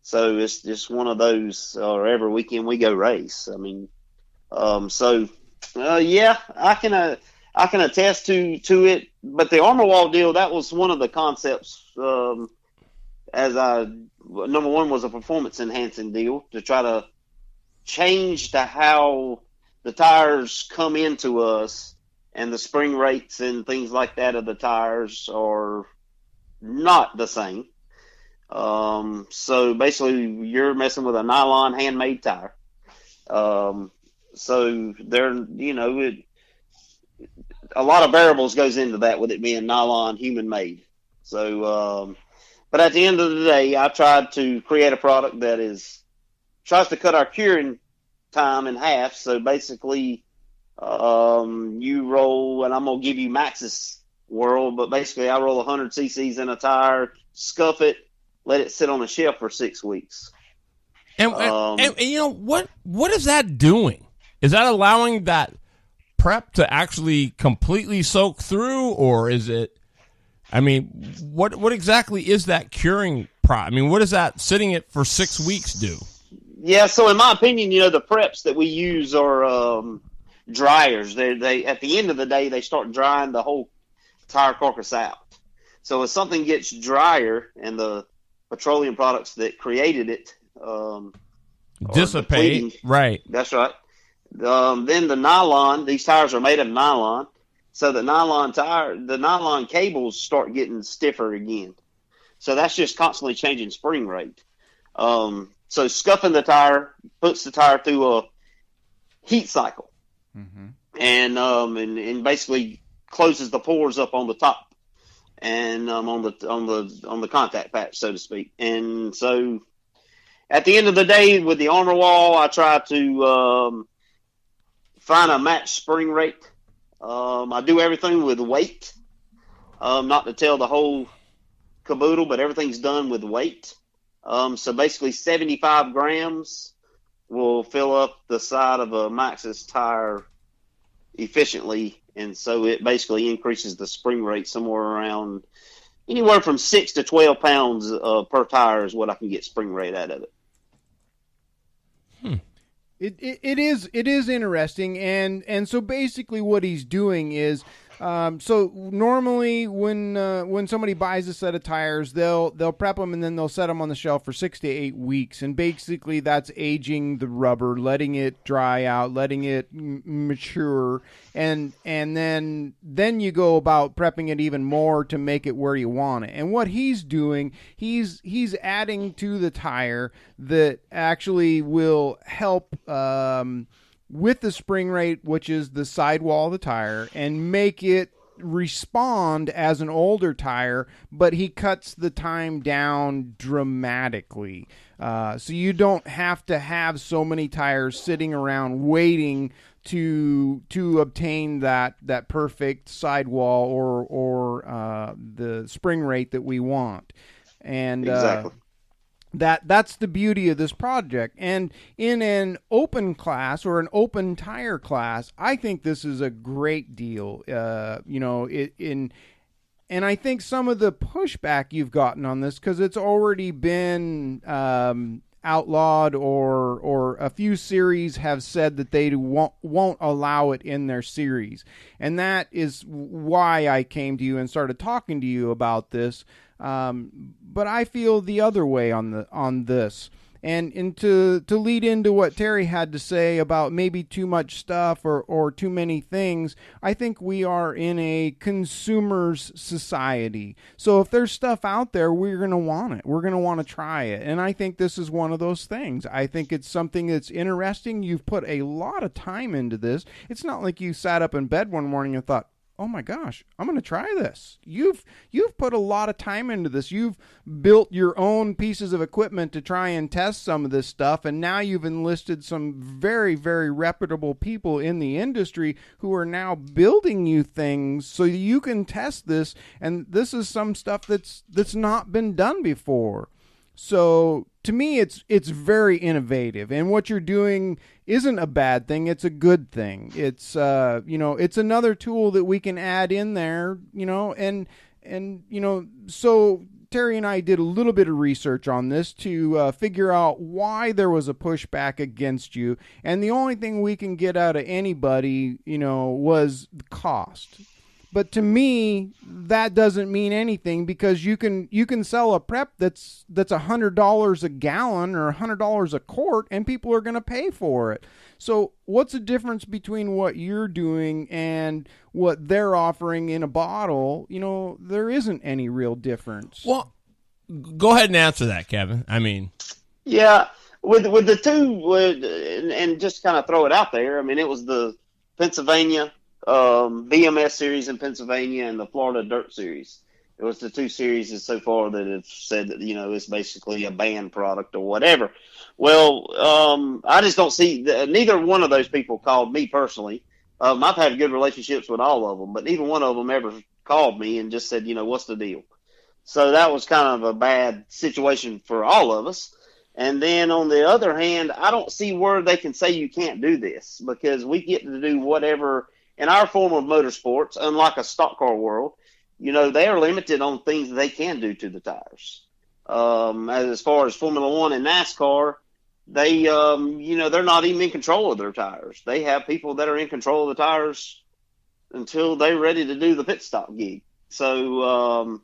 So it's just one of those, or every weekend we go race. I mean, yeah, I can attest to it. But the armor wall deal, that was one of the concepts. Number one was a performance enhancing deal to try to change to how the tires come into us, and the spring rates and things like that of the tires are not the same. So basically, you're messing with a nylon handmade tire. So there, a lot of variables goes into that with it being nylon, human made. So, but at the end of the day, I tried to create a product that tries to cut our curing time in half. So basically, you roll, and I'm going to give you Max's world, but basically I roll 100 cc's in a tire, scuff it, let it sit on a shelf for 6 weeks. And what is that doing? Is that allowing that prep to actually completely soak through, or is it, I mean, what exactly is that curing I mean, what does that sitting it for 6 weeks do? Yeah, so in my opinion, the preps that we use are dryers. They at the end of the day, they start drying the whole tire carcass out. So if something gets drier and the petroleum products that created it dissipate, right? That's right. Then the nylon, these tires are made of nylon, so the nylon cables start getting stiffer again. So that's just constantly changing spring rate. So scuffing the tire puts the tire through a heat cycle, and basically closes the pores up on the top and on the contact patch, so to speak. And so at the end of the day, with the armor wall, I try to find a match spring rate. I do everything with weight, not to tell the whole caboodle, but everything's done with weight. So basically 75 grams will fill up the side of a Maxxis tire efficiently. And so it basically increases the spring rate somewhere around anywhere from 6 to 12 pounds per tire is what I can get spring rate out of it. It is interesting, and so basically what he's doing is, so normally when somebody buys a set of tires, they'll prep them and then they'll set them on the shelf for 6 to 8 weeks, and basically that's aging the rubber, letting it dry out, letting it mature, and then you go about prepping it even more to make it where you want it. And what he's doing, he's adding to the tire that actually will help with the spring rate, which is the sidewall of the tire, and make it respond as an older tire, but he cuts the time down dramatically. So you don't have to have so many tires sitting around waiting to obtain that perfect sidewall or the spring rate that we want. And exactly. That's the beauty of this project. And in an open class or an open tire class, I think this is a great deal. And I think some of the pushback you've gotten on this, because it's already been outlawed, or a few series have said that they won't allow it in their series. And that is why I came to you and started talking to you about this. But I feel the other way on this. And to lead into what Terry had to say about maybe too much stuff or too many things, I think we are in a consumer's society. So if there's stuff out there, we're going to want it. We're going to want to try it. And I think this is one of those things. I think it's something that's interesting. You've put a lot of time into this. It's not like you sat up in bed one morning and thought, oh my gosh, I'm going to try this. You've put a lot of time into this. You've built your own pieces of equipment to try and test some of this stuff, and now you've enlisted some very, very reputable people in the industry who are now building you things so you can test this, and this is some stuff that's not been done before. So to me, it's very innovative, and what you're doing isn't a bad thing. It's a good thing. It's it's another tool that we can add in there, and so Terry and I did a little bit of research on this to figure out why there was a pushback against you, and the only thing we can get out of anybody, was the cost. But to me, that doesn't mean anything, because you can sell a prep that's $100 a gallon or $100 a quart, and people are going to pay for it. So what's the difference between what you're doing and what they're offering in a bottle? There isn't any real difference. Well, go ahead and answer that, Kevin. I mean, yeah, with the two, and just kind of throw it out there. I mean, it was the Pennsylvania BMS series in Pennsylvania and the Florida Dirt series. It was the two series so far that have said that, it's basically a banned product or whatever. Well, I just don't see neither one of those people called me personally. I've had good relationships with all of them, but neither one of them ever called me and just said, what's the deal? So that was kind of a bad situation for all of us. And then on the other hand, I don't see where they can say you can't do this, because we get to do whatever. In our form of motorsports, unlike a stock car world, they are limited on things that they can do to the tires. As far as Formula One and NASCAR, they, they're not even in control of their tires. They have people that are in control of the tires until they're ready to do the pit stop gig. So,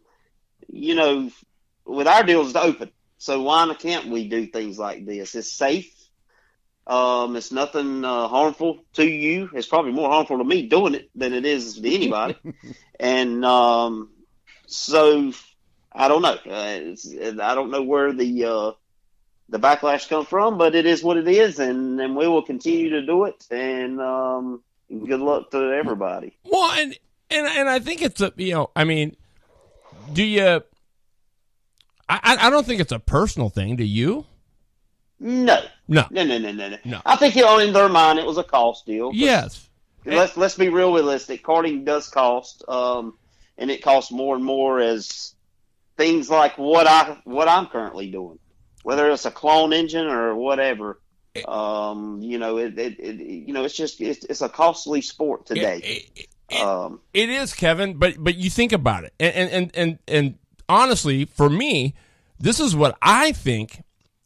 with our deal, it's open. So why can't we do things like this? It's safe. It's nothing harmful to you. It's probably more harmful to me doing it than it is to anybody. And so I don't know. I don't know where the backlash comes from, but it is what it is, and we will continue to do it. And good luck to everybody. Well, and I think it's do you? I don't think it's a personal thing. Do you? No. I think in their mind it was a cost deal. Yes. Let's be real realistic. Karting does cost, and it costs more and more as things like what I'm currently doing, whether it's a clone engine or whatever. It's a costly sport today. It is, Kevin. But you think about it, and honestly, for me, this is what I think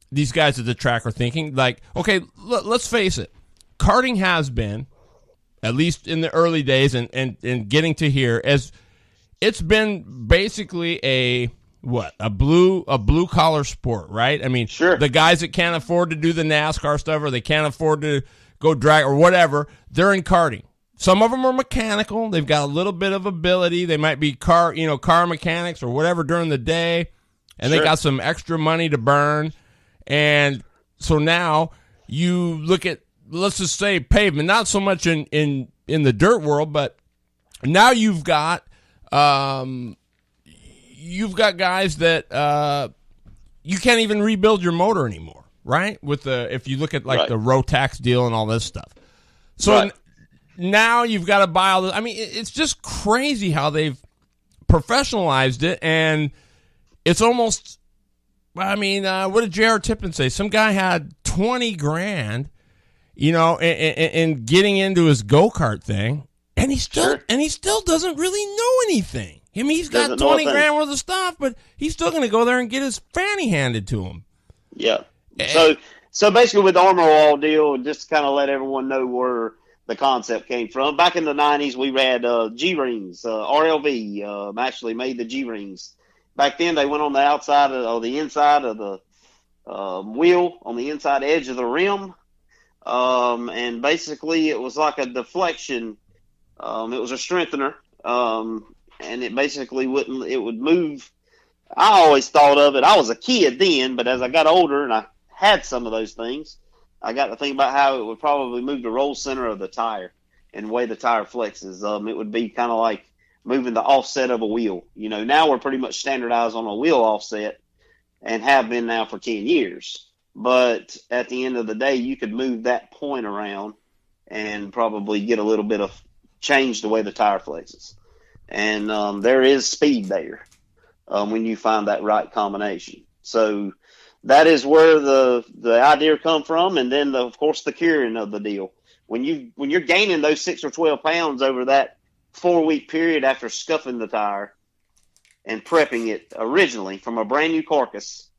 these guys at the track are thinking. Like, okay, let's face it. Karting has been, at least in the early days and getting to here, as it's been basically a blue collar sport, right? I mean, sure. The guys that can't afford to do the NASCAR stuff, or they can't afford to go drag or whatever, they're in karting. Some of them are mechanical. They've got a little bit of ability. They might be car mechanics or whatever during the day, and sure. They got some extra money to burn. And so now you look at, let's just say, pavement, not so much in the dirt world, but now you've got guys that you can't even rebuild your motor anymore, right? If you look at right. the Rotax deal and all this stuff. So right. Now you've got to buy all this. I mean, it's just crazy how they've professionalized it, and it's almost. I mean, what did J.R. Tippin say? Some guy had $20,000, in getting into his go-kart thing, and he still doesn't really know anything. I mean, he's got $20,000 worth of stuff, but he's still going to go there and get his fanny handed to him. Yeah. So basically, with the Armor All deal, just to kind of let everyone know where the concept came from. Back in the 90s, we had G-rings. RLV actually made the G-rings. Back then, they went on the outside or the inside of the wheel, on the inside edge of the rim. And basically, it was like a deflection. It was a strengthener. And it basically it would move. I always thought of it. I was a kid then, but as I got older and I had some of those things, I got to think about how it would probably move the roll center of the tire and the way the tire flexes. It would be kind of like moving the offset of a wheel. Now we're pretty much standardized on a wheel offset and have been now for 10 years. But at the end of the day, you could move that point around and probably get a little bit of change the way the tire flexes. And there is speed there when you find that right combination. So that is where the idea come from, and then of course the curing of the deal. When you're gaining those 6 or 12 pounds over that 4-week period after scuffing the tire and prepping it originally from a brand new carcass,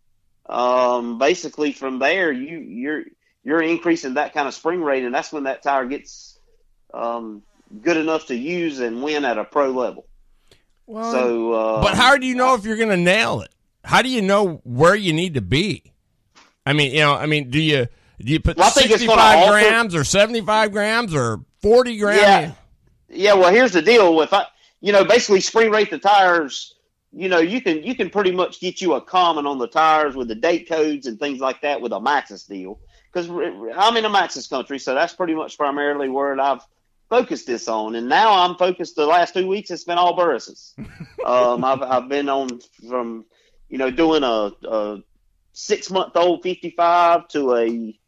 basically from there you're increasing that kind of spring rate, and that's when that tire gets good enough to use and win at a pro level. Well, so, but how do you know if you're going to nail it? How do you know where you need to be? I mean, do you put 65 grams or 75 grams or 40 grams? Yeah. Well, here's the deal. If basically spring rate the tires, you can pretty much get you a common on the tires with the date codes and things like that with a Maxxis deal. Because I'm in a Maxxis country, so that's pretty much primarily where I've focused this on. And now I'm focused the last 2 weeks. It's been all Burris's. I've been on from doing a 6-month-old 55 to a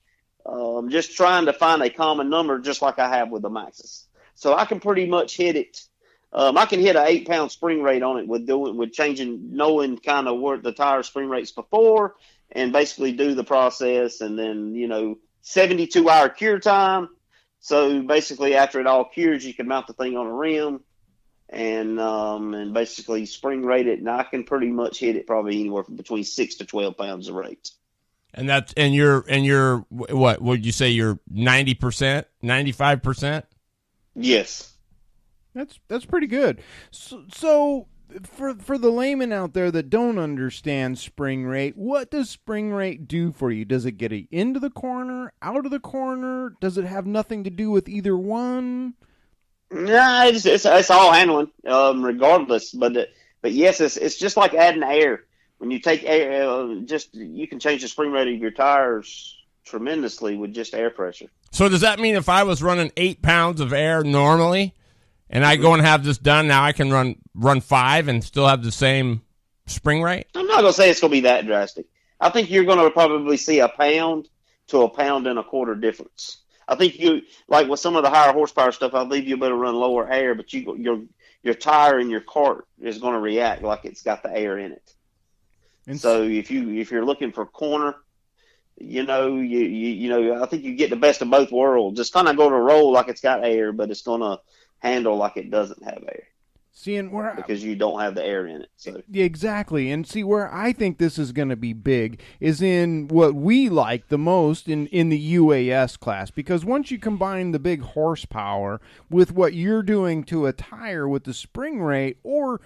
just trying to find a common number, just like I have with the Maxxis. So I can pretty much hit it. I can hit an 8-pound spring rate on it with changing, knowing kind of where the tire spring rates before, and basically do the process, and then 72-hour cure time. So basically, after it all cures, you can mount the thing on a rim. And basically spring rate it, and I can pretty much hit it probably anywhere from between 6 to 12 pounds of rate. And you're what would you say, you're 90%, 95%? Yes. That's pretty good. So for the layman out there that don't understand spring rate, what does spring rate do for you? Does it get you into the corner, out of the corner? Does it have nothing to do with either one? Yeah, it's all handling, regardless. But yes, it's just like adding air. When you take air, you can change the spring rate of your tires tremendously with just air pressure. So does that mean if I was running 8 pounds of air normally, and I go and have this done, now I can run 5 and still have the same spring rate? I'm not gonna say it's gonna be that drastic. I think you're gonna probably see 1 pound to 1.25 pounds difference. I think like with some of the higher horsepower stuff, I believe you better run lower air, but your tire in your cart is going to react like it's got the air in it. And so if you're looking for corner, I think you get the best of both worlds. It's kind of going to roll like it's got air, but it's going to handle like it doesn't have air. Because you don't have the air in it. So. Exactly. And see, where I think this is going to be big is in what we like the most in the UAS class. Because once you combine the big horsepower with what you're doing to a tire with the spring rate or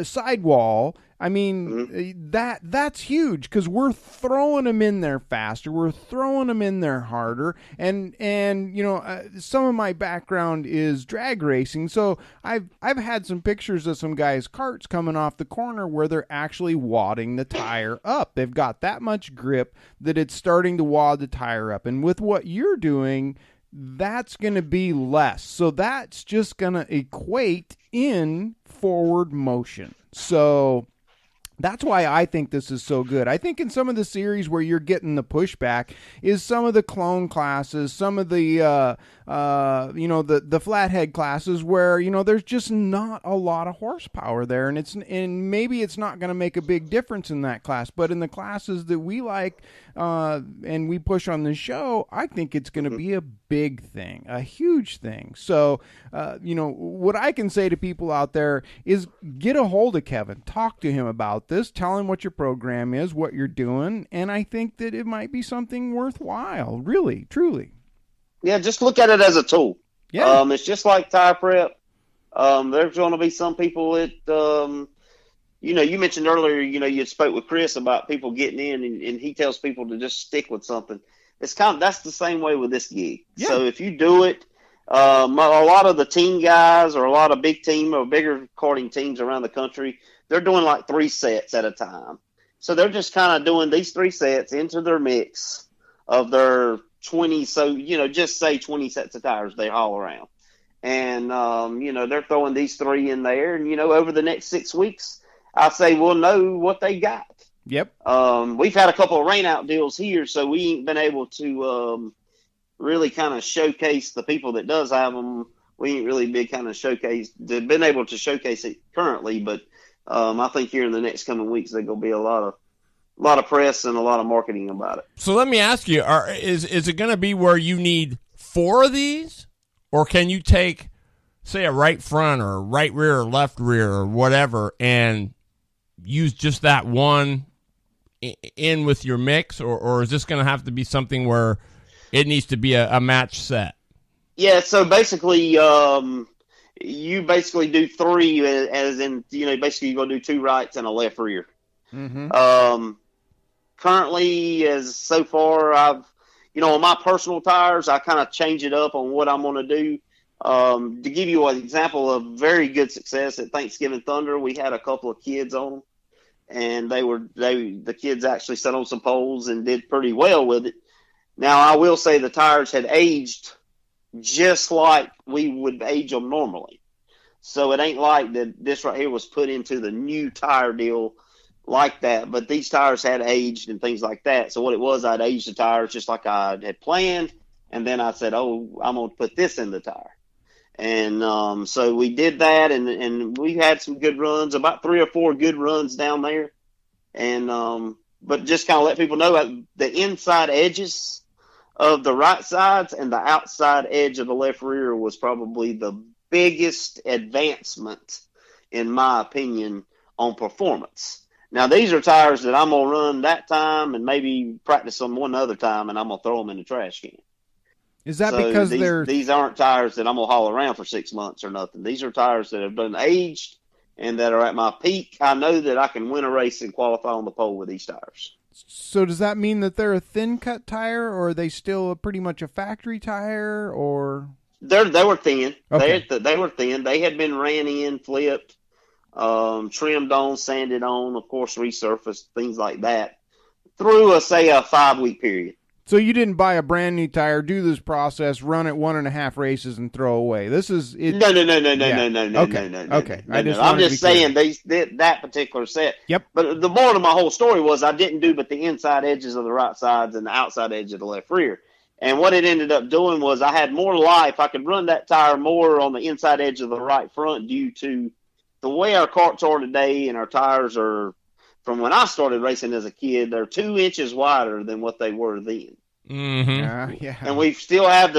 sidewall, I mean, that's huge because we're throwing them in there faster. We're throwing them in there harder. And some of my background is drag racing. So I've had some pictures of some guys' carts coming off the corner where they're actually wadding the tire up. They've got that much grip that it's starting to wad the tire up. And with what you're doing, that's going to be less. So that's just going to equate in forward motion. So that's why I think this is so good. I think in some of the series where you're getting the pushback is some of the clone classes, some of the the flathead classes where there's just not a lot of horsepower there, and maybe it's not going to make a big difference in that class. But in the classes that we like and we push on the show, I think it's going to be a big thing, a huge thing. So, what I can say to people out there is get a hold of Kevin, talk to him about this, tell him what your program is, what you're doing, and I think that it might be something worthwhile, really, truly. Yeah, just look at it as a tool. Yeah. It's just like tire prep. There's going to be some people that, you mentioned earlier, you spoke with Chris about people getting in, and he tells people to just stick with something. That's the same way with this gig. Yeah. So if you do it, a lot of the team guys or a lot of big team or bigger karting teams around the country, they're doing like 3 sets at a time. So they're just kind of doing these 3 sets into their mix of their 20. So, just say 20 sets of tires they haul around. And, they're throwing these 3 in there. And, over the next 6 weeks, I say we'll know what they got. Yep. We've had a couple of rain-out deals here, so we ain't been able to really kind of showcase the people that does have them. We ain't really been able to showcase it currently, but I think here in the next coming weeks there's going to be a lot of press and a lot of marketing about it. So let me ask you: is it going to be where you need 4 of these, or can you take, say, a right front or a right rear or left rear or whatever, and use just that one in with your mix, or is this going to have to be something where it needs to be a match set? Yeah, so basically, you basically do 3, as in, basically you're going to do 2 rights and a left rear. Mm-hmm. Currently, as so far, I've, on my personal tires, I kind of change it up on what I'm going to do. To give you an example of very good success at Thanksgiving Thunder, we had a couple of kids on them, and the kids actually sat on some poles and did pretty well with it. Now, I will say the tires had aged just like we would age them normally. So it ain't like that this right here was put into the new tire deal like that, but these tires had aged and things like that. So what it was, I'd aged the tires just like I had planned, and then I said, oh, I'm going to put this in the tire. And so we did that, and we had some good runs, about 3 or 4 good runs down there. And but just kind of let people know that the inside edges of the right sides and the outside edge of the left rear was probably the biggest advancement, in my opinion, on performance. Now, these are tires that I'm going to run that time and maybe practice them one other time, and I'm going to throw them in the trash can. Is that So because they're... These aren't tires that I'm going to haul around for 6 months or nothing. These are tires that have been aged and that are at my peak. I know that I can win a race and qualify on the pole with these tires. So does that mean that they're a thin cut tire, or are they still pretty much a factory tire, or? They were thin. Okay. They were thin. They had been ran in, flipped, trimmed on, sanded on, of course, resurfaced, things like that, through a 5-week period. So you didn't buy a brand new tire, do this process, run it 1.5 races, and throw away. This is it. No. Okay. I'm just saying that particular set. Yep. But the moral of my whole story was I didn't do but the inside edges of the right sides and the outside edge of the left rear. And what it ended up doing was I had more life. I could run that tire more on the inside edge of the right front due to the way our karts are today, and our tires are, from when I started racing as a kid, they're 2 inches wider than what they were then. Mm-hmm. Yeah. And we still have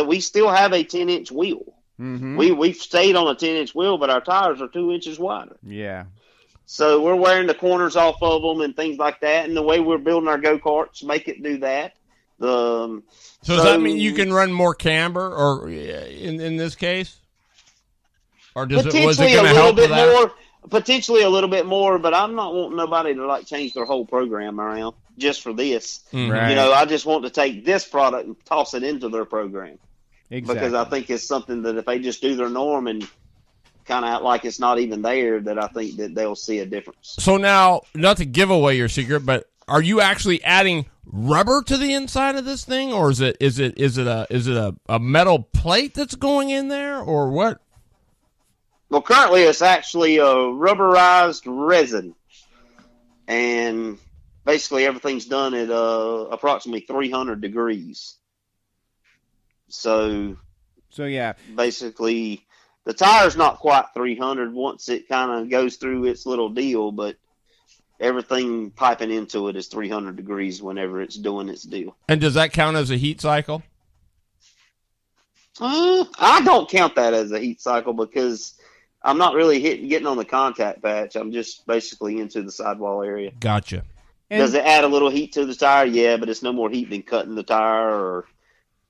we still have a 10-inch wheel. Mm-hmm. We've stayed on a 10-inch wheel, but our tires are 2 inches wider. Yeah. So we're wearing the corners off of them and things like that. And the way we're building our go-karts make it do that. So does that mean you can run more camber, or in this case? Or was it going to help with that? Potentially a little bit more, but I'm not wanting nobody to change their whole program around just for this. Mm-hmm. Right. I just want to take this product and toss it into their program. Exactly. Because I think it's something that if they just do their norm and kind of act like it's not even there, that I think that they'll see a difference. So now, not to give away your secret, but are you actually adding rubber to the inside of this thing, or is it a metal plate that's going in there, or what? Well, currently it's actually a rubberized resin, and basically everything's done at approximately 300 degrees. So yeah, basically the tire's not quite 300 once it kind of goes through its little deal, but everything piping into it is 300 degrees whenever it's doing its deal. And does that count as a heat cycle? I don't count that as a heat cycle because I'm not really getting on the contact patch. I'm just basically into the sidewall area. Gotcha. Does it add a little heat to the tire? Yeah, but it's no more heat than cutting the tire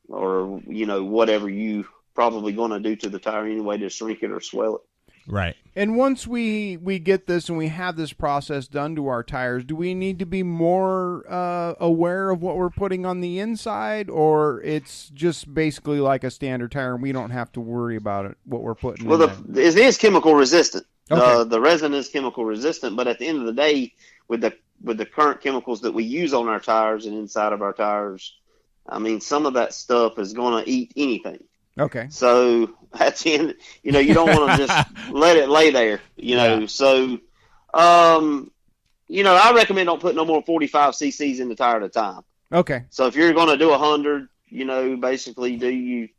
or whatever you probably going to do to the tire anyway to shrink it or swell it. Right. And once we get this and we have this process done to our tires, do we need to be more aware of what we're putting on the inside, or it's just basically like a standard tire and we don't have to worry about it, what we're putting in there? It is chemical resistant. Okay. The resin is chemical resistant, but at the end of the day, with the current chemicals that we use on our tires and inside of our tires, I mean, some of that stuff is going to eat anything. Okay. So at the end, you don't want to just let it lay there, Yeah. So, I recommend don't put no more 45 cc's in the tire at a time. Okay. So if you're going to do 100, basically kind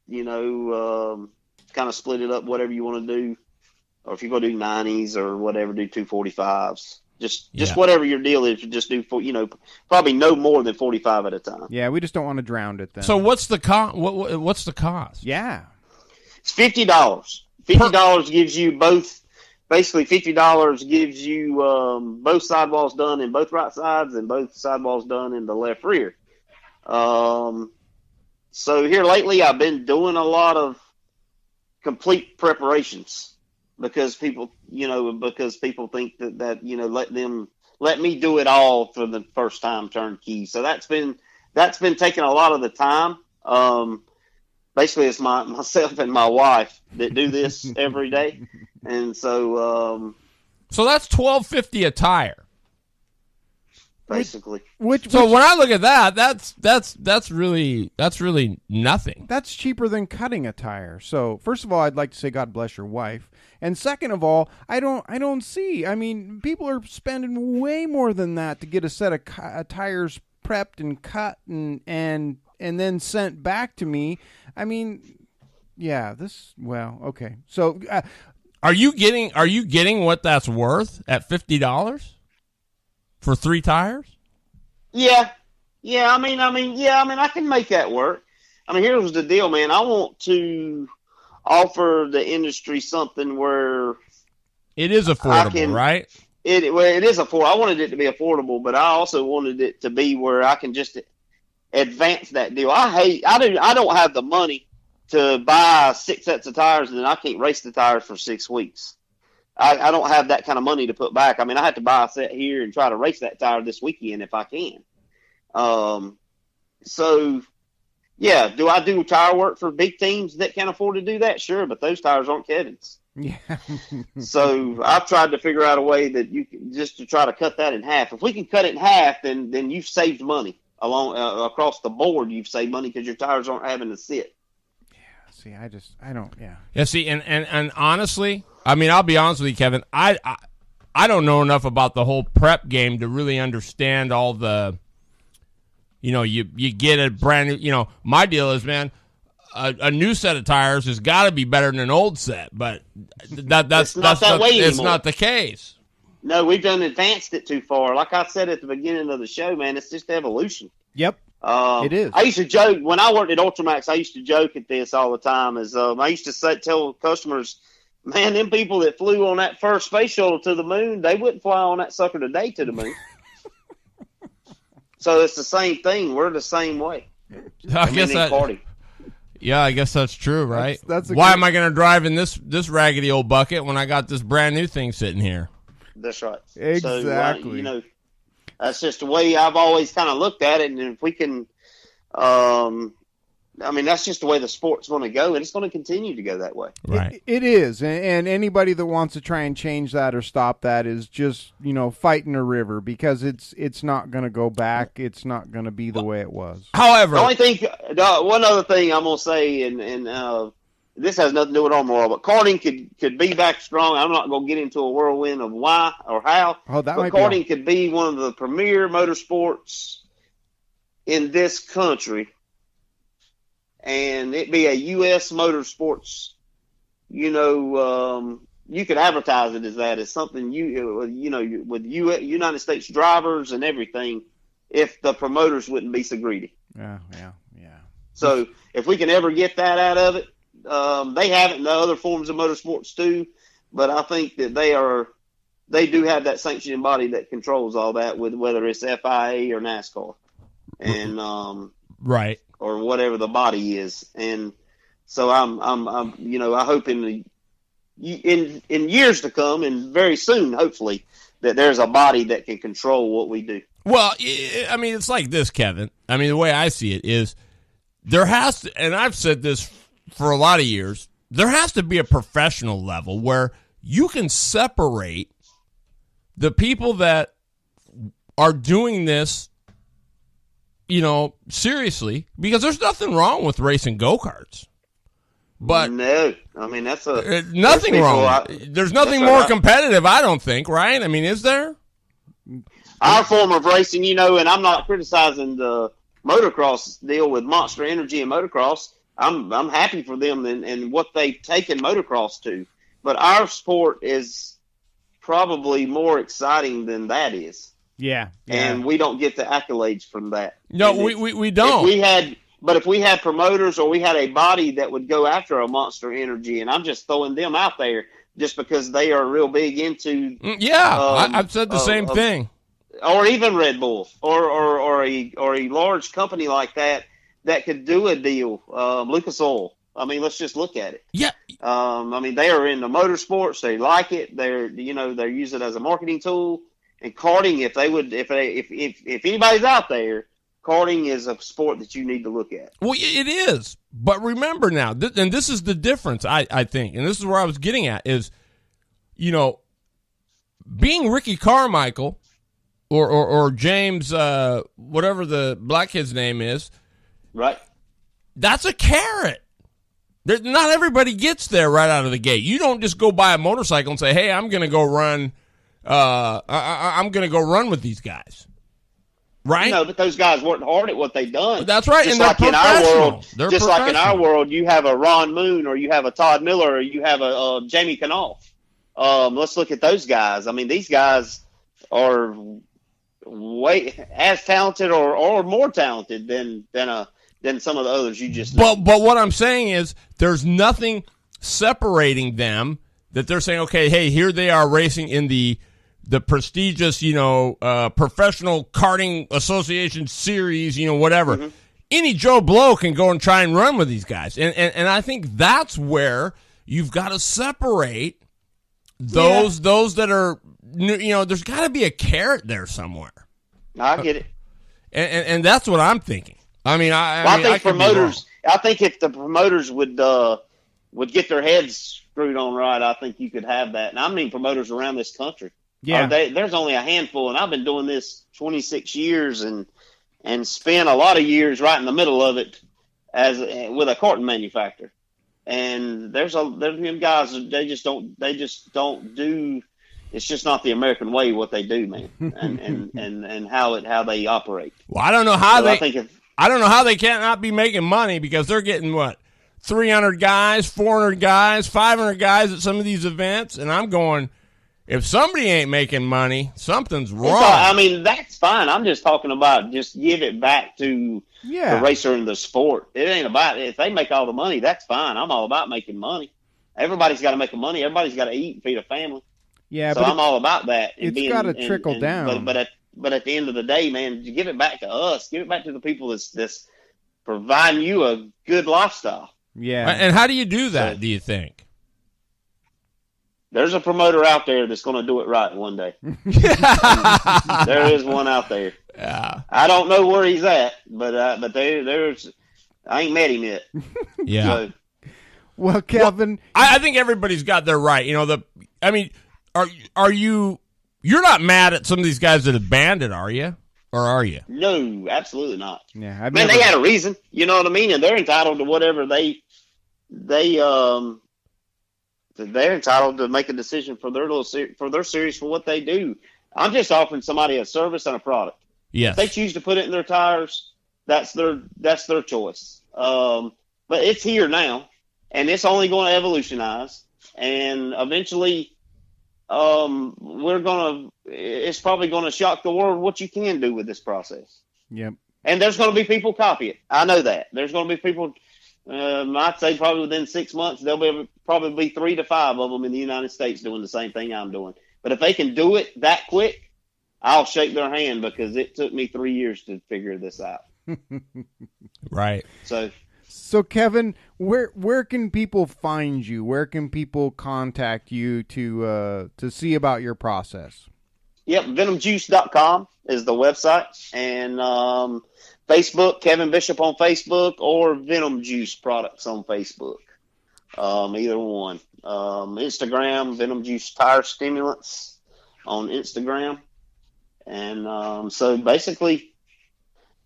of split it up, whatever you want to do. Or if you're going to do 90s or whatever, do 245s. Just whatever your deal is, just do probably no more than 45 at a time. Yeah, we just don't want to drown it then. So what's the what's the cost? Yeah. It's $50. $50 gives you both. Basically, $50 gives you both sidewalls done in both right sides and both sidewalls done in the left rear. So here lately, I've been doing a lot of complete preparations. Because people think that let me do it all for the first time turnkey. So that's been taking a lot of the time. Basically, it's myself and my wife that do this every day, and so that's $12.50 a tire. Basically, So when I look at that, that's really nothing. That's cheaper than cutting a tire. So first of all, I'd like to say God bless your wife, and second of all, I don't see. I mean, people are spending way more than that to get a set of tires prepped and cut and then sent back to me. I mean, yeah, okay. So are you getting what that's worth at $50 for 3 tires? Yeah. I mean, I can make that work. I mean, here's the deal, man. I want to offer the industry something where it is affordable, right? It is affordable. I wanted it to be affordable, but I also wanted it to be where I can just advance that deal. I don't have the money to buy 6 sets of tires and then I can't race the tires for 6 weeks. I don't have that kind of money to put back. I mean, I have to buy a set here and try to race that tire this weekend if I can. So, yeah, do I do tire work for big teams that can afford to do that? Sure, but those tires aren't Kevin's. Yeah. So I've tried to figure out a way that you can just to try to cut that in half. If we can cut it in half, then you've saved money across the board. You've saved money because your tires aren't having to sit. See, I don't. Yeah. Yeah. See, and honestly, I mean, I'll be honest with you, Kevin. I don't know enough about the whole prep game to really understand all the. You get a brand new. My deal is, man, a new set of tires has got to be better than an old set, but that's not that way anymore. It's not the case. No, we've done advanced it too far. Like I said at the beginning of the show, man, it's just evolution. Yep. It is. I used to joke when I worked at Ultramax. I used to joke at this all the time. I used to tell customers, man, them people that flew on that first space shuttle to the moon, they wouldn't fly on that sucker today to the moon. So it's the same thing. We're the same way. I guess that's true, right? Why am I going to drive in this raggedy old bucket when I got this brand new thing sitting here? That's right. Exactly. So, that's just the way I've always kind of looked at it. And if we can, that's just the way the sport's going to go, and it's going to continue to go that way. Right. It is, and anybody that wants to try and change that or stop that is just fighting a river because it's not going to go back. It's not going to be the way it was. However, the only thing, one other thing I'm going to say, and this has nothing to do with Armor All, but karting could be back strong. I'm not going to get into a whirlwind of why or how. Oh, that but might karting could be one of the premier motorsports in this country. And it be a U.S. motorsports, you could advertise it as that. It's something with United States drivers and everything, if the promoters wouldn't be so greedy. Yeah. So if we can ever get that out of it, They have it in the other forms of motorsports too, but I think that they do have that sanctioning body that controls all that, with whether it's FIA or NASCAR, and Right. or whatever the body is. And so I'm I hope in years to come, and very soon, hopefully, that there's a body that can control what we do. Well, I mean, it's like this, Kevin. I mean, the way I see it is there has to, and I've said this for a lot of years, there has to be a professional level where you can separate the people that are doing this, seriously, because there's nothing wrong with racing go-karts. But no, I mean, that's nothing wrong. There's nothing more competitive, I don't think, right? I mean, is there? Our form of racing, and I'm not criticizing the motocross deal with Monster Energy and motocross. I'm happy for them and what they've taken motocross to. But our sport is probably more exciting than that is. Yeah. And we don't get the accolades from that. No, we don't. If we had promoters, or we had a body that would go after a Monster Energy, and I'm just throwing them out there just because they are real big into. I've said the same thing. Or even Red Bull, or a large company like that could do a deal. Lucas Oil. I mean, let's just look at it. Yeah. I mean, they are into motorsports. They like it. They're use it as a marketing tool. And karting, if anybody's out there, karting is a sport that you need to look at. Well, it is. But remember now, and this is the difference, I think, and this is where I was getting at, is, being Ricky Carmichael or James, whatever the black kid's name is, right? That's a carrot. Not everybody gets there right out of the gate. You don't just go buy a motorcycle and say, hey, I'm going to go run. I'm going to go run with these guys. Right? No, but those guys worked hard at what they've done. That's right. Just and like in our world, like in our world, you have a Ron Moon, or you have a Todd Miller, or you have a Jamie Knopf. Let's look at those guys. I mean, these guys are way as talented or more talented than some of the others you just named. But what I'm saying is there's nothing separating them, that they're saying, okay, hey, here they are racing in the prestigious, Professional Karting Association series, whatever. Mm-hmm. Any Joe Blow can go and try and run with these guys. And I think that's where you've got to separate those that are, there's got to be a carrot there somewhere. I get it. And that's what I'm thinking. I mean, I think promoters. I think if the promoters would get their heads screwed on right, I think you could have that. And I mean, promoters around this country. Yeah, there's only a handful, and I've been doing this 26 years, and spent a lot of years right in the middle of it with a karting manufacturer. And there's them guys. They just don't do. It's just not the American way what they do, man, and how they operate. Well, I don't know how I don't know how they can't not be making money, because they're getting 300 guys, 400 guys, 500 guys at some of these events, and I'm going, if somebody ain't making money, something's wrong. I mean, that's fine. I'm just talking about just give it back to the racer and the sport. It ain't about, if they make all the money, that's fine. I'm all about making money. Everybody's got to make money. Everybody's got to eat and feed a family. Yeah, so I'm all about that. It's got to trickle down. But at the end of the day, man, give it back to us. Give it back to the people that's providing you a good lifestyle. Yeah. And how do you do that, do you think? There's a promoter out there that's going to do it right one day. There is one out there. Yeah. I don't know where he's at, but there's. I ain't met him yet. Yeah. So, well, Kevin, I think everybody's got their right. Are you? You're not mad at some of these guys that have banned it, are you? Or are you? No, absolutely not. Yeah, they had a reason. You know what I mean? And they're entitled to whatever they're entitled to make a decision for their series for what they do. I'm just offering somebody a service and a product. Yes. If they choose to put it in their tires, that's their choice. But it's here now, and it's only going to evolutionize, and eventually, it's probably going to shock the world what you can do with this process. Yep. And there's going to be people copy it. I know that. There's going to be people I'd say probably within 6 months, there'll probably be 3 to 5 of them in the United States doing the same thing I'm doing. But if they can do it that quick, I'll shake their hand, because it took me 3 years to figure this out. Right. So Kevin, where can people find you? Where can people contact you to see about your process? Yep, venomjuice.com is the website, and Facebook, Kevin Bishop on Facebook, or Venom Juice Products on Facebook. Either one. Instagram, Venom Juice Tire Stimulants on Instagram. And so basically,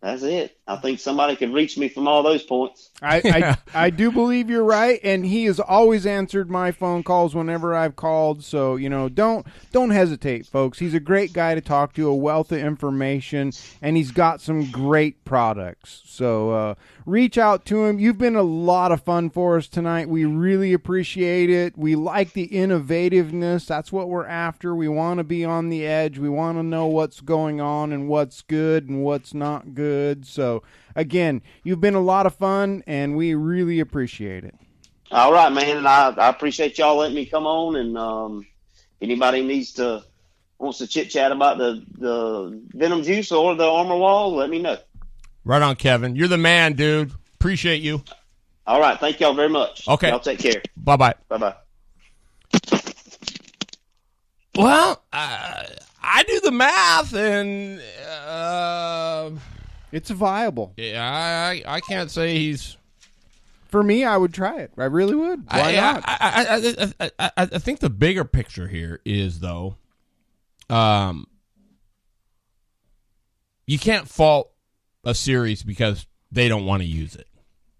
that's it. I think somebody could reach me from all those points. I do believe you're right, and he has always answered my phone calls whenever I've called. So don't hesitate, folks. He's a great guy to talk to, a wealth of information, and he's got some great products. So reach out to him. You've been a lot of fun for us tonight. We really appreciate it. We like the innovativeness. That's what we're after. We want to be on the edge. We want to know what's going on and what's good and what's not good. So again, you've been a lot of fun, and we really appreciate it. All right, man, and I appreciate y'all letting me come on. And anybody wants to chit chat about the Venom Juice or the Armor Wall, let me know. Right on, Kevin. You're the man, dude. Appreciate you. All right, thank y'all very much. Okay, y'all take care. Bye. Bye. Well, I do the math, and it's viable. Yeah, I can't say he's. For me, I would try it. I really would. Why not? I think the bigger picture here is, though, you can't fault a series because they don't want to use it.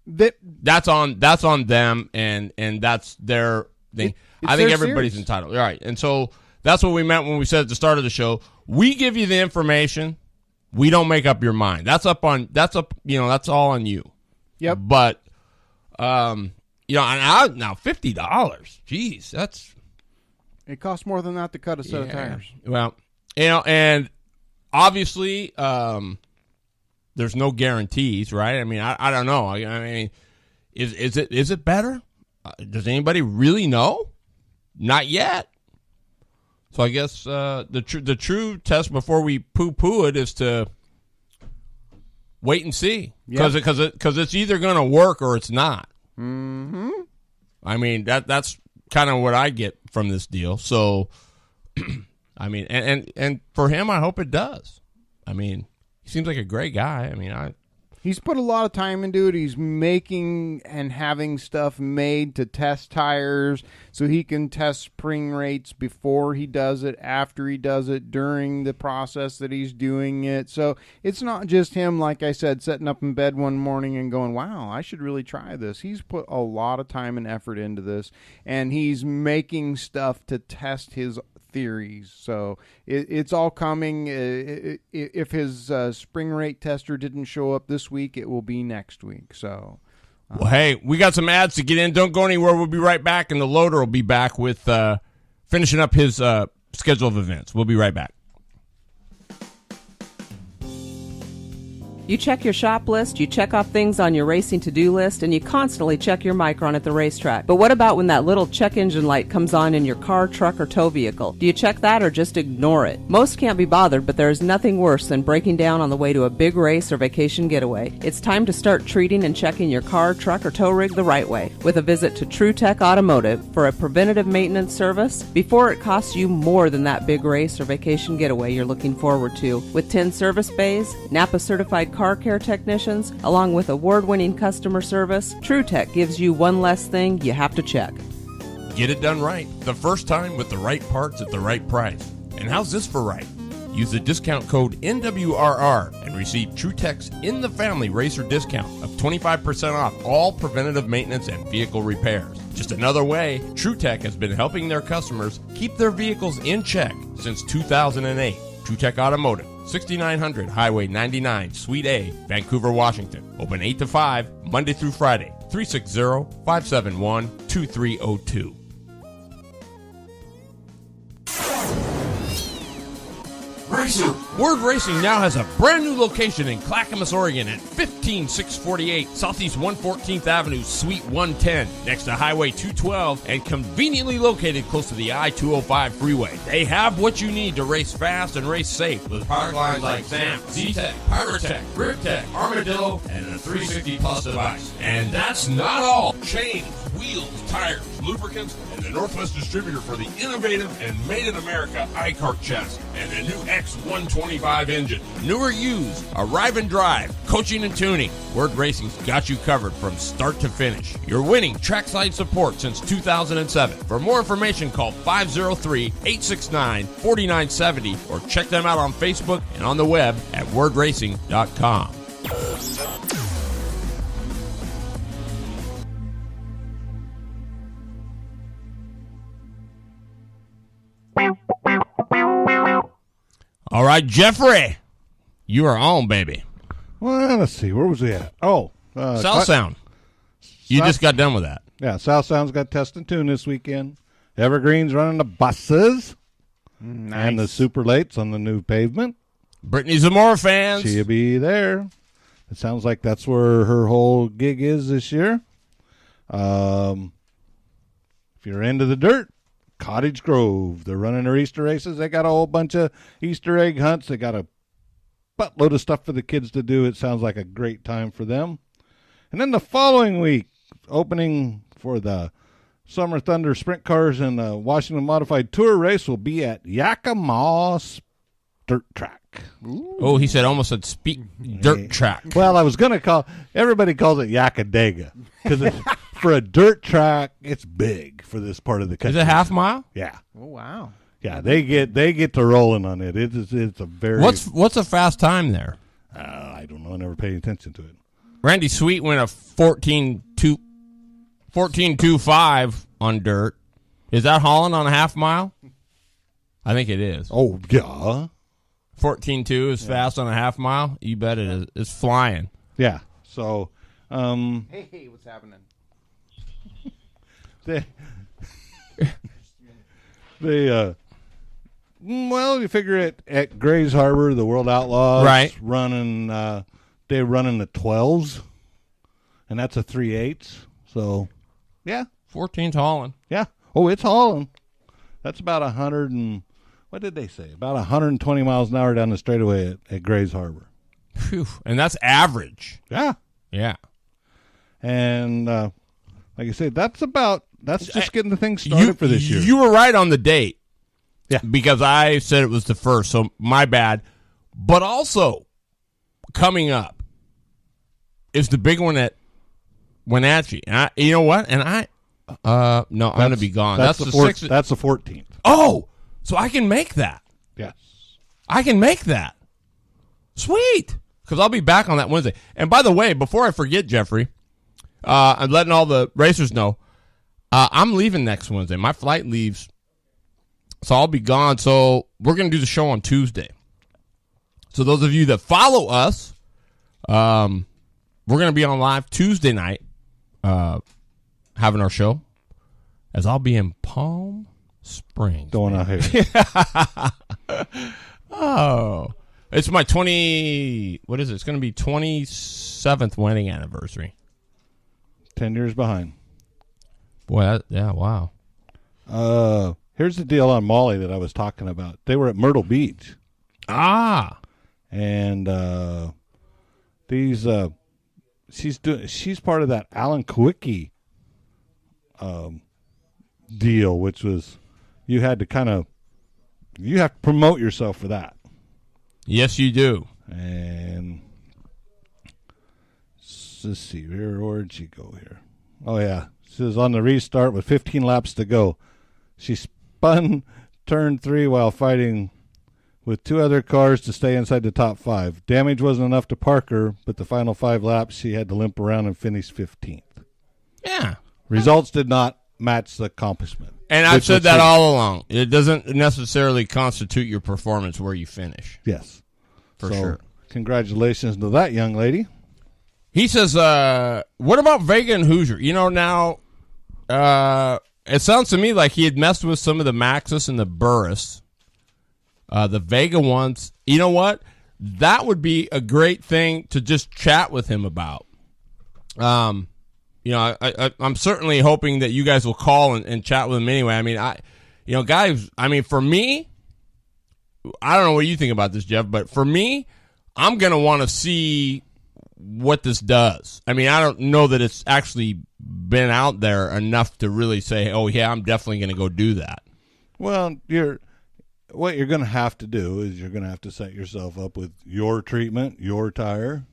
That's on them, and that's their thing. I think everybody's series. Entitled. All right, and so that's what we meant when we said at the start of the show. We give you the information. We don't make up your mind. That's all on you. Yep. But now $50. Jeez, that's. It costs more than that to cut a set of tires. Well, and obviously, there's no guarantees, right? I mean, I don't know. I mean, is it better? Does anybody really know? Not yet. So I guess the true test before we poo-poo it is to wait and see, because it's either going to work or it's not. Mm-hmm. I mean, that's kind of what I get from this deal. So, I mean, and for him, I hope it does. I mean, he seems like a great guy. I mean, he's put a lot of time into it. He's making and having stuff made to test tires so he can test spring rates before he does it, after he does it, during the process that he's doing it. So it's not just him, like I said, sitting up in bed one morning and going, wow, I should really try this. He's put a lot of time and effort into this, and he's making stuff to test his theories. So it's all coming. If his spring rate tester didn't show up this week, it will be next week. So well, hey, we got some ads to get in. Don't go anywhere. We'll be right back, and the loader will be back with finishing up his schedule of events. We'll be right back. You check your shop list, you check off things on your racing to-do list, and you constantly check your micron at the racetrack. But what about when that little check engine light comes on in your car, truck, or tow vehicle? Do you check that or just ignore it? Most can't be bothered, but there is nothing worse than breaking down on the way to a big race or vacation getaway. It's time to start treating and checking your car, truck, or tow rig the right way with a visit to TrueTech Automotive for a preventative maintenance service before it costs you more than that big race or vacation getaway you're looking forward to. With 10 service bays, NAPA-certified car care technicians, along with award-winning customer service, TrueTech gives you one less thing you have to check. Get it done right, the first time with the right parts at the right price. And how's this for right? Use the discount code NWRR and receive TrueTech's In the Family Racer discount of 25% off all preventative maintenance and vehicle repairs. Just another way, TrueTech has been helping their customers keep their vehicles in check since 2008. TrueTech Automotive, 6900 Highway 99, Suite A, Vancouver, Washington. Open 8 to 5, Monday through Friday. 360-571-2302. Raisu. Word Racing now has a brand new location in Clackamas, Oregon at 15648 Southeast 114th Avenue, Suite 110, next to Highway 212 and conveniently located close to the I-205 freeway. They have what you need to race fast and race safe with product lines like ZAMP, Z-Tech, Pyrotech, GripTech, Armadillo, and a 360 Plus device. And that's not all. Chains, wheels, tires, lubricants, and the Northwest distributor for the innovative and made-in-America iCart chassis and a new X125 engine. New or used, arrive and drive, coaching and tuning. Word Racing's got you covered from start to finish. You're winning trackside support since 2007. For more information, call 503-869-4970 or check them out on Facebook and on the web at wordracing.com. All right, Jeffrey, you are on, baby. Well, let's see. Where was he at? Oh. South Sound. You just got done with that. Yeah, South Sound's got Test and Tune this weekend. Evergreen's running the buses. Nice. And the super lates on the new pavement. Brittany Zamora fans. She'll be there. It sounds like that's where her whole gig is this year. If you're into the dirt, Cottage Grove. They're running their Easter races. They got a whole bunch of Easter egg hunts. They got a buttload of stuff for the kids to do. It sounds like a great time for them. And then the following week, opening for the Summer Thunder Sprint Cars and the Washington Modified Tour race will be at Yakima Dirt Track. Ooh. Oh, he said almost said dirt track. Well, I was going to call, everybody calls it Yakadega because for a dirt track, it's big for this part of the Is country. it half mile? Yeah. Oh, wow. Yeah, they get to rolling on it. It's a very What's a fast time there? I don't know. I never paid attention to it. Randy Sweet went a 14.25 on dirt. Is that hauling on a half mile? I think it is. Oh yeah, 14.2 is fast on a half mile. You bet it is. It's flying. yeah. So, Hey, what's happening? well, you figure it at Grays Harbor, the World Outlaws, Right. running. They're running the 12s, and that's a 3/8. So, yeah, 14's hauling. yeah. Oh, it's hauling. That's about 100 and what did they say? About 120 miles an hour down the straightaway at Grays Harbor. Phew. And that's average. Yeah, Yeah. and like I said, that's just getting the thing started for this year. You were right on the date. Yeah. Because I said it was the first, so my bad. But also, coming up is the big one at Wenatchee. And you know what? And I'm going to be gone. That's the 6th. That's the 14th. Oh, so I can make that. Yes. I can make that. Sweet. Because I'll be back on that Wednesday. And by the way, before I forget, Jeffrey, I'm letting all the racers know, I'm leaving next Wednesday. My flight leaves, so I'll be gone. So we're going to do the show on Tuesday. So those of you that follow us, we're going to be on live Tuesday night, having our show, as I'll be in Palm Springs. Going out here. Oh, it's my 20. What is it? It's going to be 27th wedding anniversary. 10 years behind. Boy, yeah, wow. Here's the deal on Molly that I was talking about. They were at Myrtle Beach. Ah, And she's part of that Alan Kowicki deal, which was you have to promote yourself for that. yes, you do. And let's see, where'd she go here? Oh yeah, she was on the restart with 15 laps to go. She spun turn 3 while fighting with 2 other cars to stay inside the top 5. Damage wasn't enough to park her, but the final 5 laps she had to limp around and finish 15th. Yeah. Results did not match the accomplishment. And I've Which said was that it. all along. It doesn't necessarily constitute your performance where you finish. Yes. For So, sure. Congratulations to that young lady. He says, what about Vega and Hoosier? You know, now, it sounds to me like he had messed with some of the Maxis and the Burris. the Vega ones. You know what? That would be a great thing to just chat with him about. I'm certainly hoping that you guys will call and chat with him anyway. I mean, guys, I mean, for me, I don't know what you think about this, Jeff, but for me, I'm going to want to see what this does. I mean, I don't know that it's actually been out there enough to really say, oh, yeah, I'm definitely going to go do that. Well, what you're going to have to do is you're going to have to set yourself up with your treatment, your tire,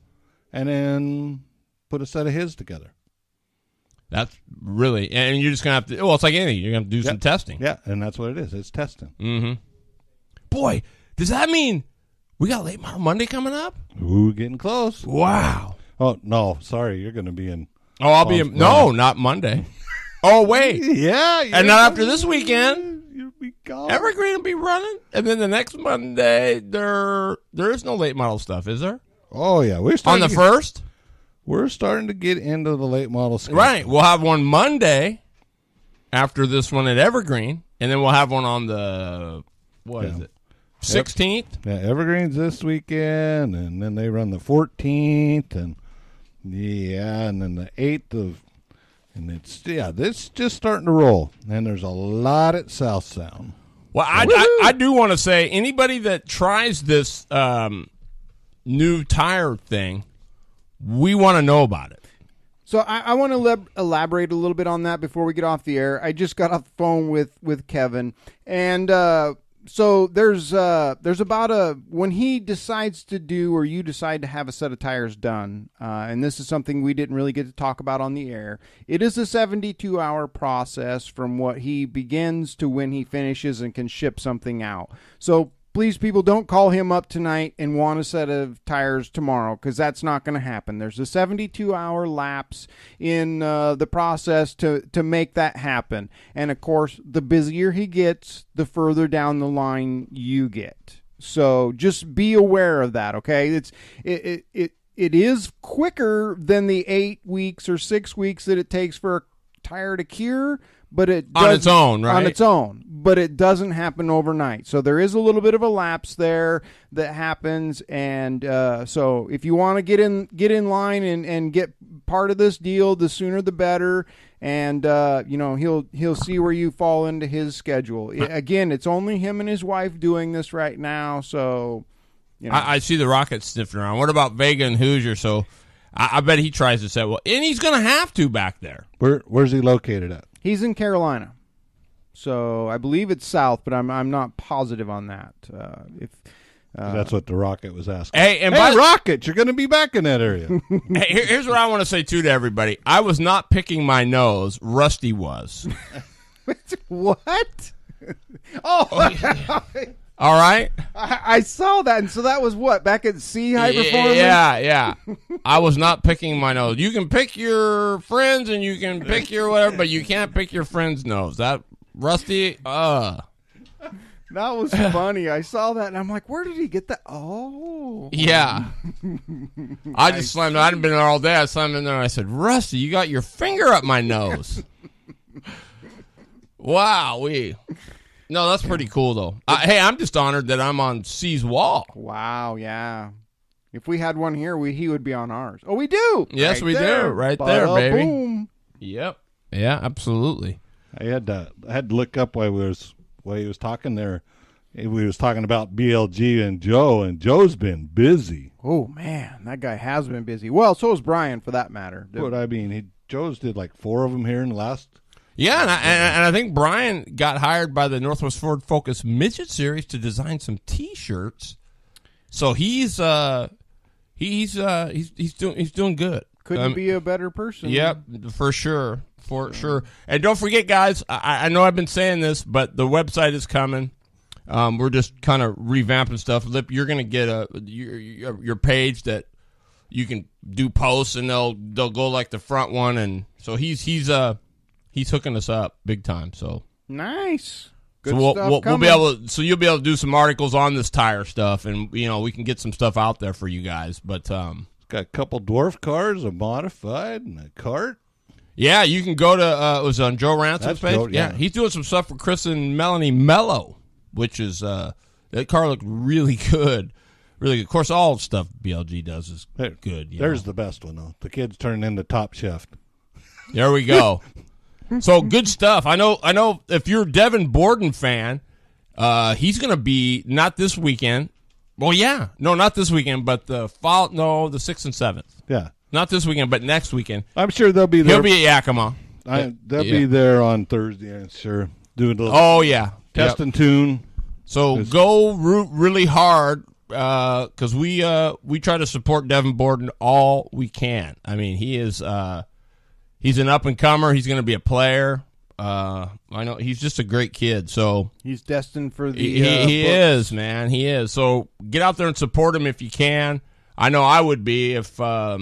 and then put a set of his together. That's really, and you're just going to have to, well, it's like anything. You're going to do some testing. Yeah, and that's what it is. It's testing. Mm-hmm. Boy, does that mean we got Late Model Monday coming up? Ooh, getting close. Wow. Oh, no, sorry. You're going to be in. Oh, I'll be in, no, not Monday. Oh, wait. Yeah. And not after this weekend. You'll be gone. Evergreen will be running, and then the next Monday there is no late model stuff, is there? Oh yeah, on the first. We're starting to get into the late model schedule. Right, we'll have one Monday after this one at Evergreen, and then we'll have one on the is it 16th? Yeah, Evergreen's this weekend, and then they run the 14th, and then the 8th of. And it's just starting to roll. And there's a lot at South Sound. Well, I do want to say, anybody that tries this new tire thing, we want to know about it. So I want to elaborate a little bit on that before we get off the air. I just got off the phone with Kevin, and so there's about when he decides to do, or you decide to have a set of tires done, and this is something we didn't really get to talk about on the air. It is a 72-hour process from what he begins to when he finishes and can ship something out. So please, people, don't call him up tonight and want a set of tires tomorrow, because that's not going to happen. There's a 72-hour lapse in the process to make that happen. And, of course, the busier he gets, the further down the line you get. So just be aware of that, okay? It is quicker than the 8 weeks or 6 weeks that it takes for a tire to cure, but it does, on its own, right? On its own, but it doesn't happen overnight. So there is a little bit of a lapse there that happens, and so if you want to get in line and get part of this deal, the sooner the better. And he'll see where you fall into his schedule. Again, it's only him and his wife doing this right now, so. I see the rocket sniffing around. What about Vega and Hoosier? So I bet he tries to say, well, and he's going to have to back there. Where's he located at? He's in Carolina, so I believe it's south, but I'm not positive on that. That's what the Rocket was asking. Hey, Rocket, you're going to be back in that area. Hey, here's what I want to say too to everybody. I was not picking my nose. Rusty was. What? Oh. All right. I saw that, and so that was what, back at C High Performance? Yeah. I was not picking my nose. You can pick your friends and you can pick your whatever, but you can't pick your friend's nose. That Rusty, That was funny. I saw that, and I'm like, where did he get that? Oh. Yeah. I just slammed. I hadn't been there all day. I slammed in there, and I said, Rusty, you got your finger up my nose. Wow. No, that's pretty cool, though. Hey, I'm just honored that I'm on C's wall. Wow, yeah. If we had one here, he would be on ours. Oh, we do. Yes, we do. Right there, baby. Boom. Yep. Yeah, absolutely. I had to look up while he was talking there. We was talking about BLG and Joe, and Joe's been busy. Oh, man, that guy has been busy. Well, so is Brian, for that matter. But I mean, Joe's did like 4 of them here in the last. Yeah, and I think Brian got hired by the Northwest Ford Focus Midget Series to design some T-shirts. So he's doing good. Couldn't be a better person. Yep, for sure. And don't forget, guys, I know I've been saying this, but the website is coming. We're just kind of revamping stuff. Lip, you're going to get your page that you can do posts, and they'll go like the front one, and so he's hooking us up big time. So nice. Good so stuff we'll be able. So you'll be able to do some articles on this tire stuff, and we can get some stuff out there for you guys. But it's got a couple dwarf cars, a modified, and a cart. Yeah, you can go to it was on Joe Ransom's page. Yeah, he's doing some stuff for Chris and Melanie Mello, which is That car looked really good. Really good. Of course, all stuff BLG does is good. There's the best one, though. The kid's turning into Top Chef. There we go. So good stuff. I know if you're a Devin Borden fan, he's going to be not this weekend. Well, yeah. No, not this weekend, but the 6th and 7th. Yeah. Not this weekend, but next weekend. I'm sure they'll be there. He'll be at Yakima. They'll be there on Thursday, I'm sure. Doing a little test and tune. So go root really hard because we try to support Devin Borden all we can. I mean, he's an up-and-comer. He's going to be a player. I know he's just a great kid. So he's destined for the he is, man. He is. So get out there and support him if you can. I know I would be if I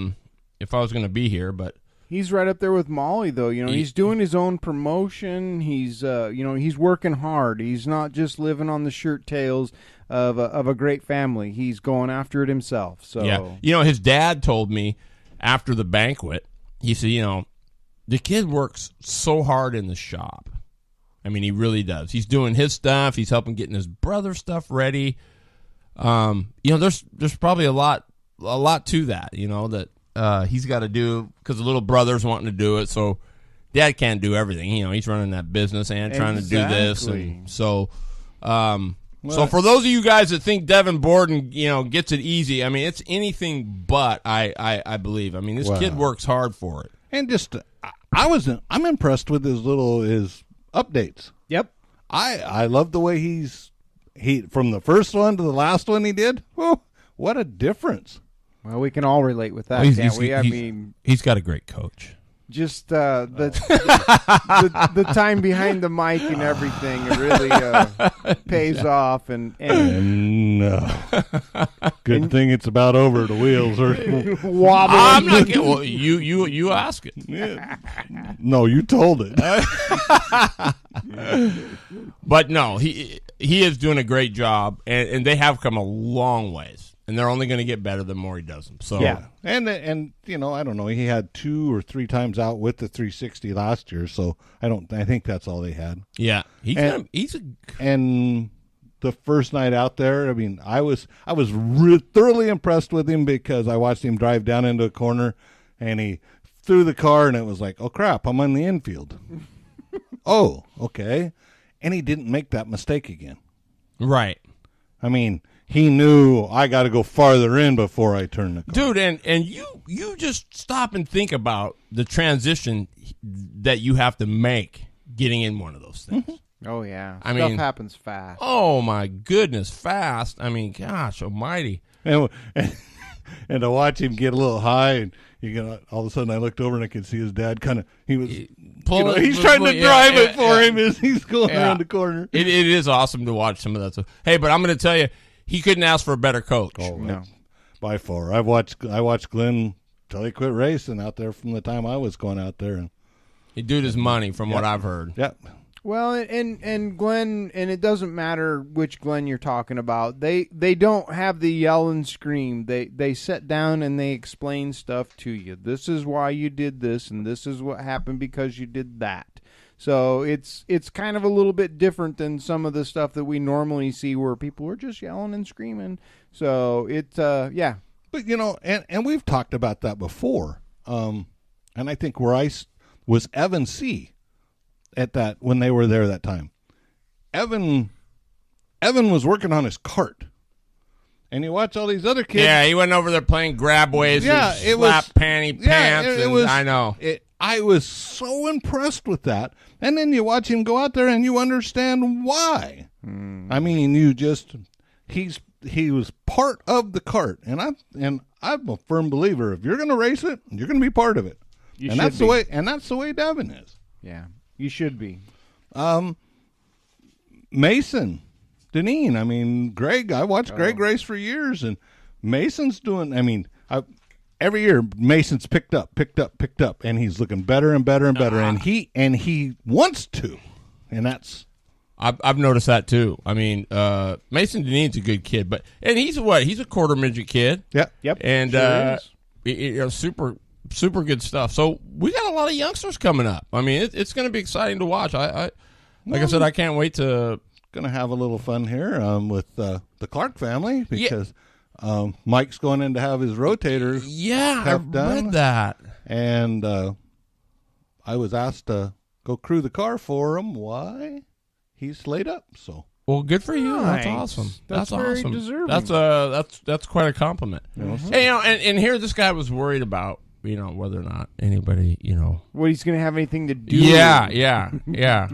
was going to be here, but he's right up there with Molly, though. He's doing his own promotion. He's he's working hard. He's not just living on the shirt tails of a great family. He's going after it himself. So yeah, his dad told me after the banquet. He said, the kid works so hard in the shop. I mean, he really does. He's doing his stuff. He's helping getting his brother's stuff ready. There's probably a lot to that. That he's got to do because the little brother's wanting to do it. So dad can't do everything. He's running that business and trying to do this. And so, so for those of you guys that think Devin Borden, gets it easy, I mean, it's anything but. I believe. I mean, this kid works hard for it. And just, I'm impressed with his updates. Yep. I love the way he from the first one to the last one he did. Whew, what a difference. Well, we can all relate with that, can't we? I mean, he's got a great coach. Just the time behind the mic and everything, it really pays off. And good thing it's about over. The wheels are wobbling. I'm not getting. Well, you ask it. Yeah. No, you told it. But no, he is doing a great job, and they have come a long ways. And they're only going to get better the more he does them. So yeah, and I don't know. He had 2 or 3 times out with the 360 last year, so I think that's all they had. Yeah, and the first night out there, I mean, I was thoroughly impressed with him because I watched him drive down into a corner, and he threw the car, and it was like, oh crap, I'm on the infield. Oh, okay, and he didn't make that mistake again. Right. I mean. He knew I got to go farther in before I turn the car. Dude, and you just stop and think about the transition that you have to make getting in one of those things. Mm-hmm. Oh, yeah. Stuff happens fast. Oh, my goodness, fast. I mean, gosh almighty. And to watch him get a little high, and all of a sudden I looked over and I could see his dad kind of, he's trying to drive it for him as he's going around the corner. It is awesome to watch some of that stuff. Hey, but I'm going to tell you, he couldn't ask for a better coach. Oh, no. By far. I watched Glenn till he quit racing out there from the time I was going out there. And he did his money from what I've heard. Yeah. Well, and Glenn, and it doesn't matter which Glenn you're talking about. They don't have the yell and scream. They sit down and they explain stuff to you. This is why you did this, and this is what happened because you did that. So it's kind of a little bit different than some of the stuff that we normally see where people are just yelling and screaming. So yeah. But, and we've talked about that before. And I think where I was Evan C. at that, when they were there that time. Evan was working on his cart. And you watch all these other kids. Yeah, he went over there playing grabways and slap pants. I know. I was so impressed with that. And then you watch him go out there and you understand why. I mean, he was part of the cart. And I'm a firm believer, if you're going to race it, you're going to be part of it. That's the way Devin is. Yeah, you should be. Mason, Deneen, I mean, Greg, I watched Greg race for years, and Mason's doing, every year Mason's picked up, and he's looking better and better and better, and he wants to, and that's. I've noticed that too. I mean, Mason Deneen's a good kid, and he's a quarter midget kid. Yep. And super good stuff. So we got a lot of youngsters coming up. I mean, it's going to be exciting to watch. I said, I can't wait to going to have a little fun here with the Clark family because Mike's going in to have his rotators. Yeah, I read that. And I was asked to go crew the car for him. Why? He's laid up, so. Well, good for you. Nice. That's awesome. That's very awesome. deserving. That's quite a compliment. Hey, and here this guy was worried about, whether or not anybody, What, he's going to have anything to do? Yeah.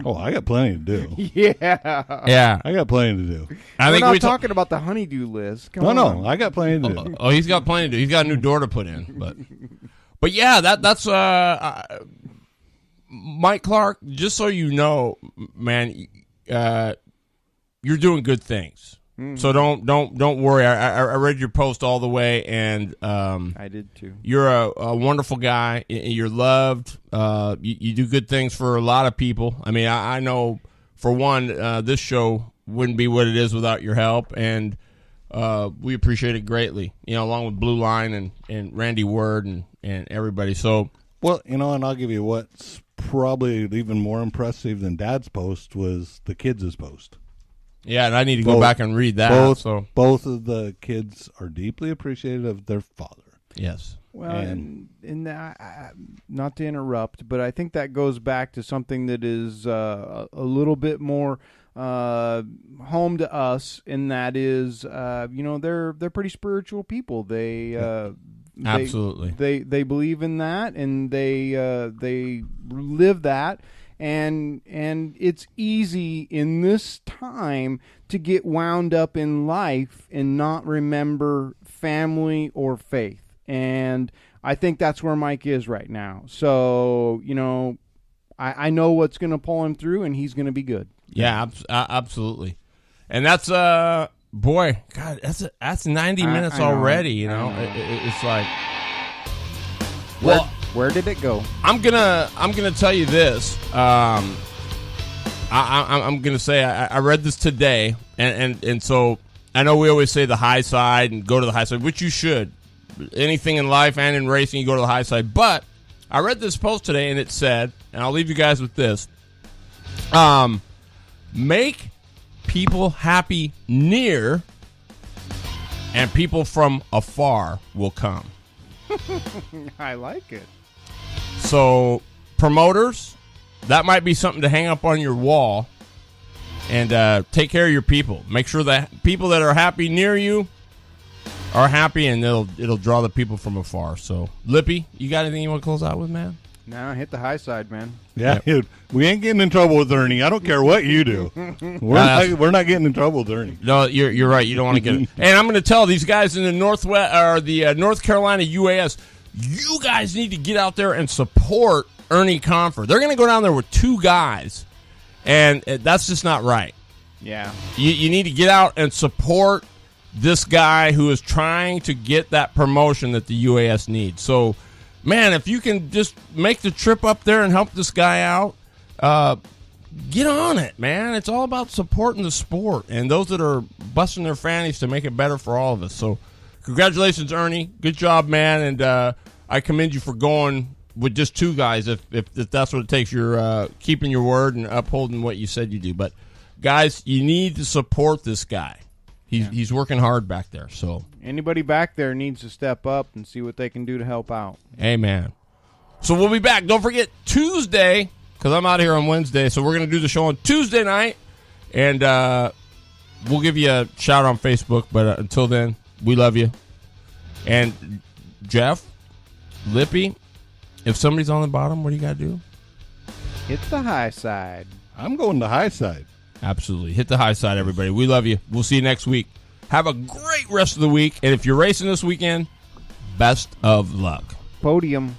Oh, I got plenty to do. Yeah. I got plenty to do. We're not talking about the honeydew list. Come on. No, I got plenty to do. Oh, he's got plenty to do. He's got a new door to put in, but yeah, that's Mike Clark. Just so you know, man, you're doing good things. So don't worry. I read your post all the way, and I did too. You're a wonderful guy. You're loved. You do good things for a lot of people. I mean, I know for one, this show wouldn't be what it is without your help, and we appreciate it greatly. Along with Blue Line and Randy Word and everybody. So well, and I'll give you what's probably even more impressive than Dad's post was the kids' post. Yeah, and I need to go back and read that. Both of the kids are deeply appreciative of their father. Yes. Well, and not to interrupt, but I think that goes back to something that is a little bit more home to us, and that is, they're pretty spiritual people. They absolutely they believe in that, and they live that. And it's easy in this time to get wound up in life and not remember family or faith. And I think that's where Mike is right now. So, I know what's going to pull him through, and he's going to be good. Yeah, absolutely. And that's boy, God, that's 90 minutes already. It's like, well. Where did it go? I'm gonna tell you this. I'm gonna say I read this today, and so I know we always say the high side and go to the high side, which you should. Anything in life and in racing, you go to the high side. But I read this post today, and it said, and I'll leave you guys with this: make people happy near, and people from afar will come. I like it. So, promoters, that might be something to hang up on your wall, and take care of your people. Make sure that people that are happy near you are happy, and it'll draw the people from afar. So, Lippy, you got anything you want to close out with, man? No, hit the high side, man. Yeah, dude, we ain't getting in trouble with Ernie. I don't care what you do. We're not getting in trouble with Ernie. No, you're right. You don't want to get it. And I'm going to tell these guys in the Northwest or the North Carolina UAS, you guys need to get out there and support Ernie Confer. They're going to go down there with two guys, and that's just not right. Yeah. You need to get out and support this guy who is trying to get that promotion that the UAS needs. So, man, if you can just make the trip up there and help this guy out, get on it, man. It's all about supporting the sport and those that are busting their fannies to make it better for all of us. So, congratulations, Ernie. Good job, man. And I commend you for going with just two guys if that's what it takes. You're keeping your word and upholding what you said you do. But, guys, you need to support this guy. He's working hard back there. So anybody back there needs to step up and see what they can do to help out. Amen. So we'll be back. Don't forget Tuesday, because I'm out here on Wednesday. So we're going to do the show on Tuesday night. And we'll give you a shout on Facebook. But until then, we love you. And Jeff, Lippy, if somebody's on the bottom, what do you got to do? Hit the high side. I'm going the high side. Absolutely. Hit the high side, everybody. We love you. We'll see you next week. Have a great rest of the week. And if you're racing this weekend, best of luck. Podium.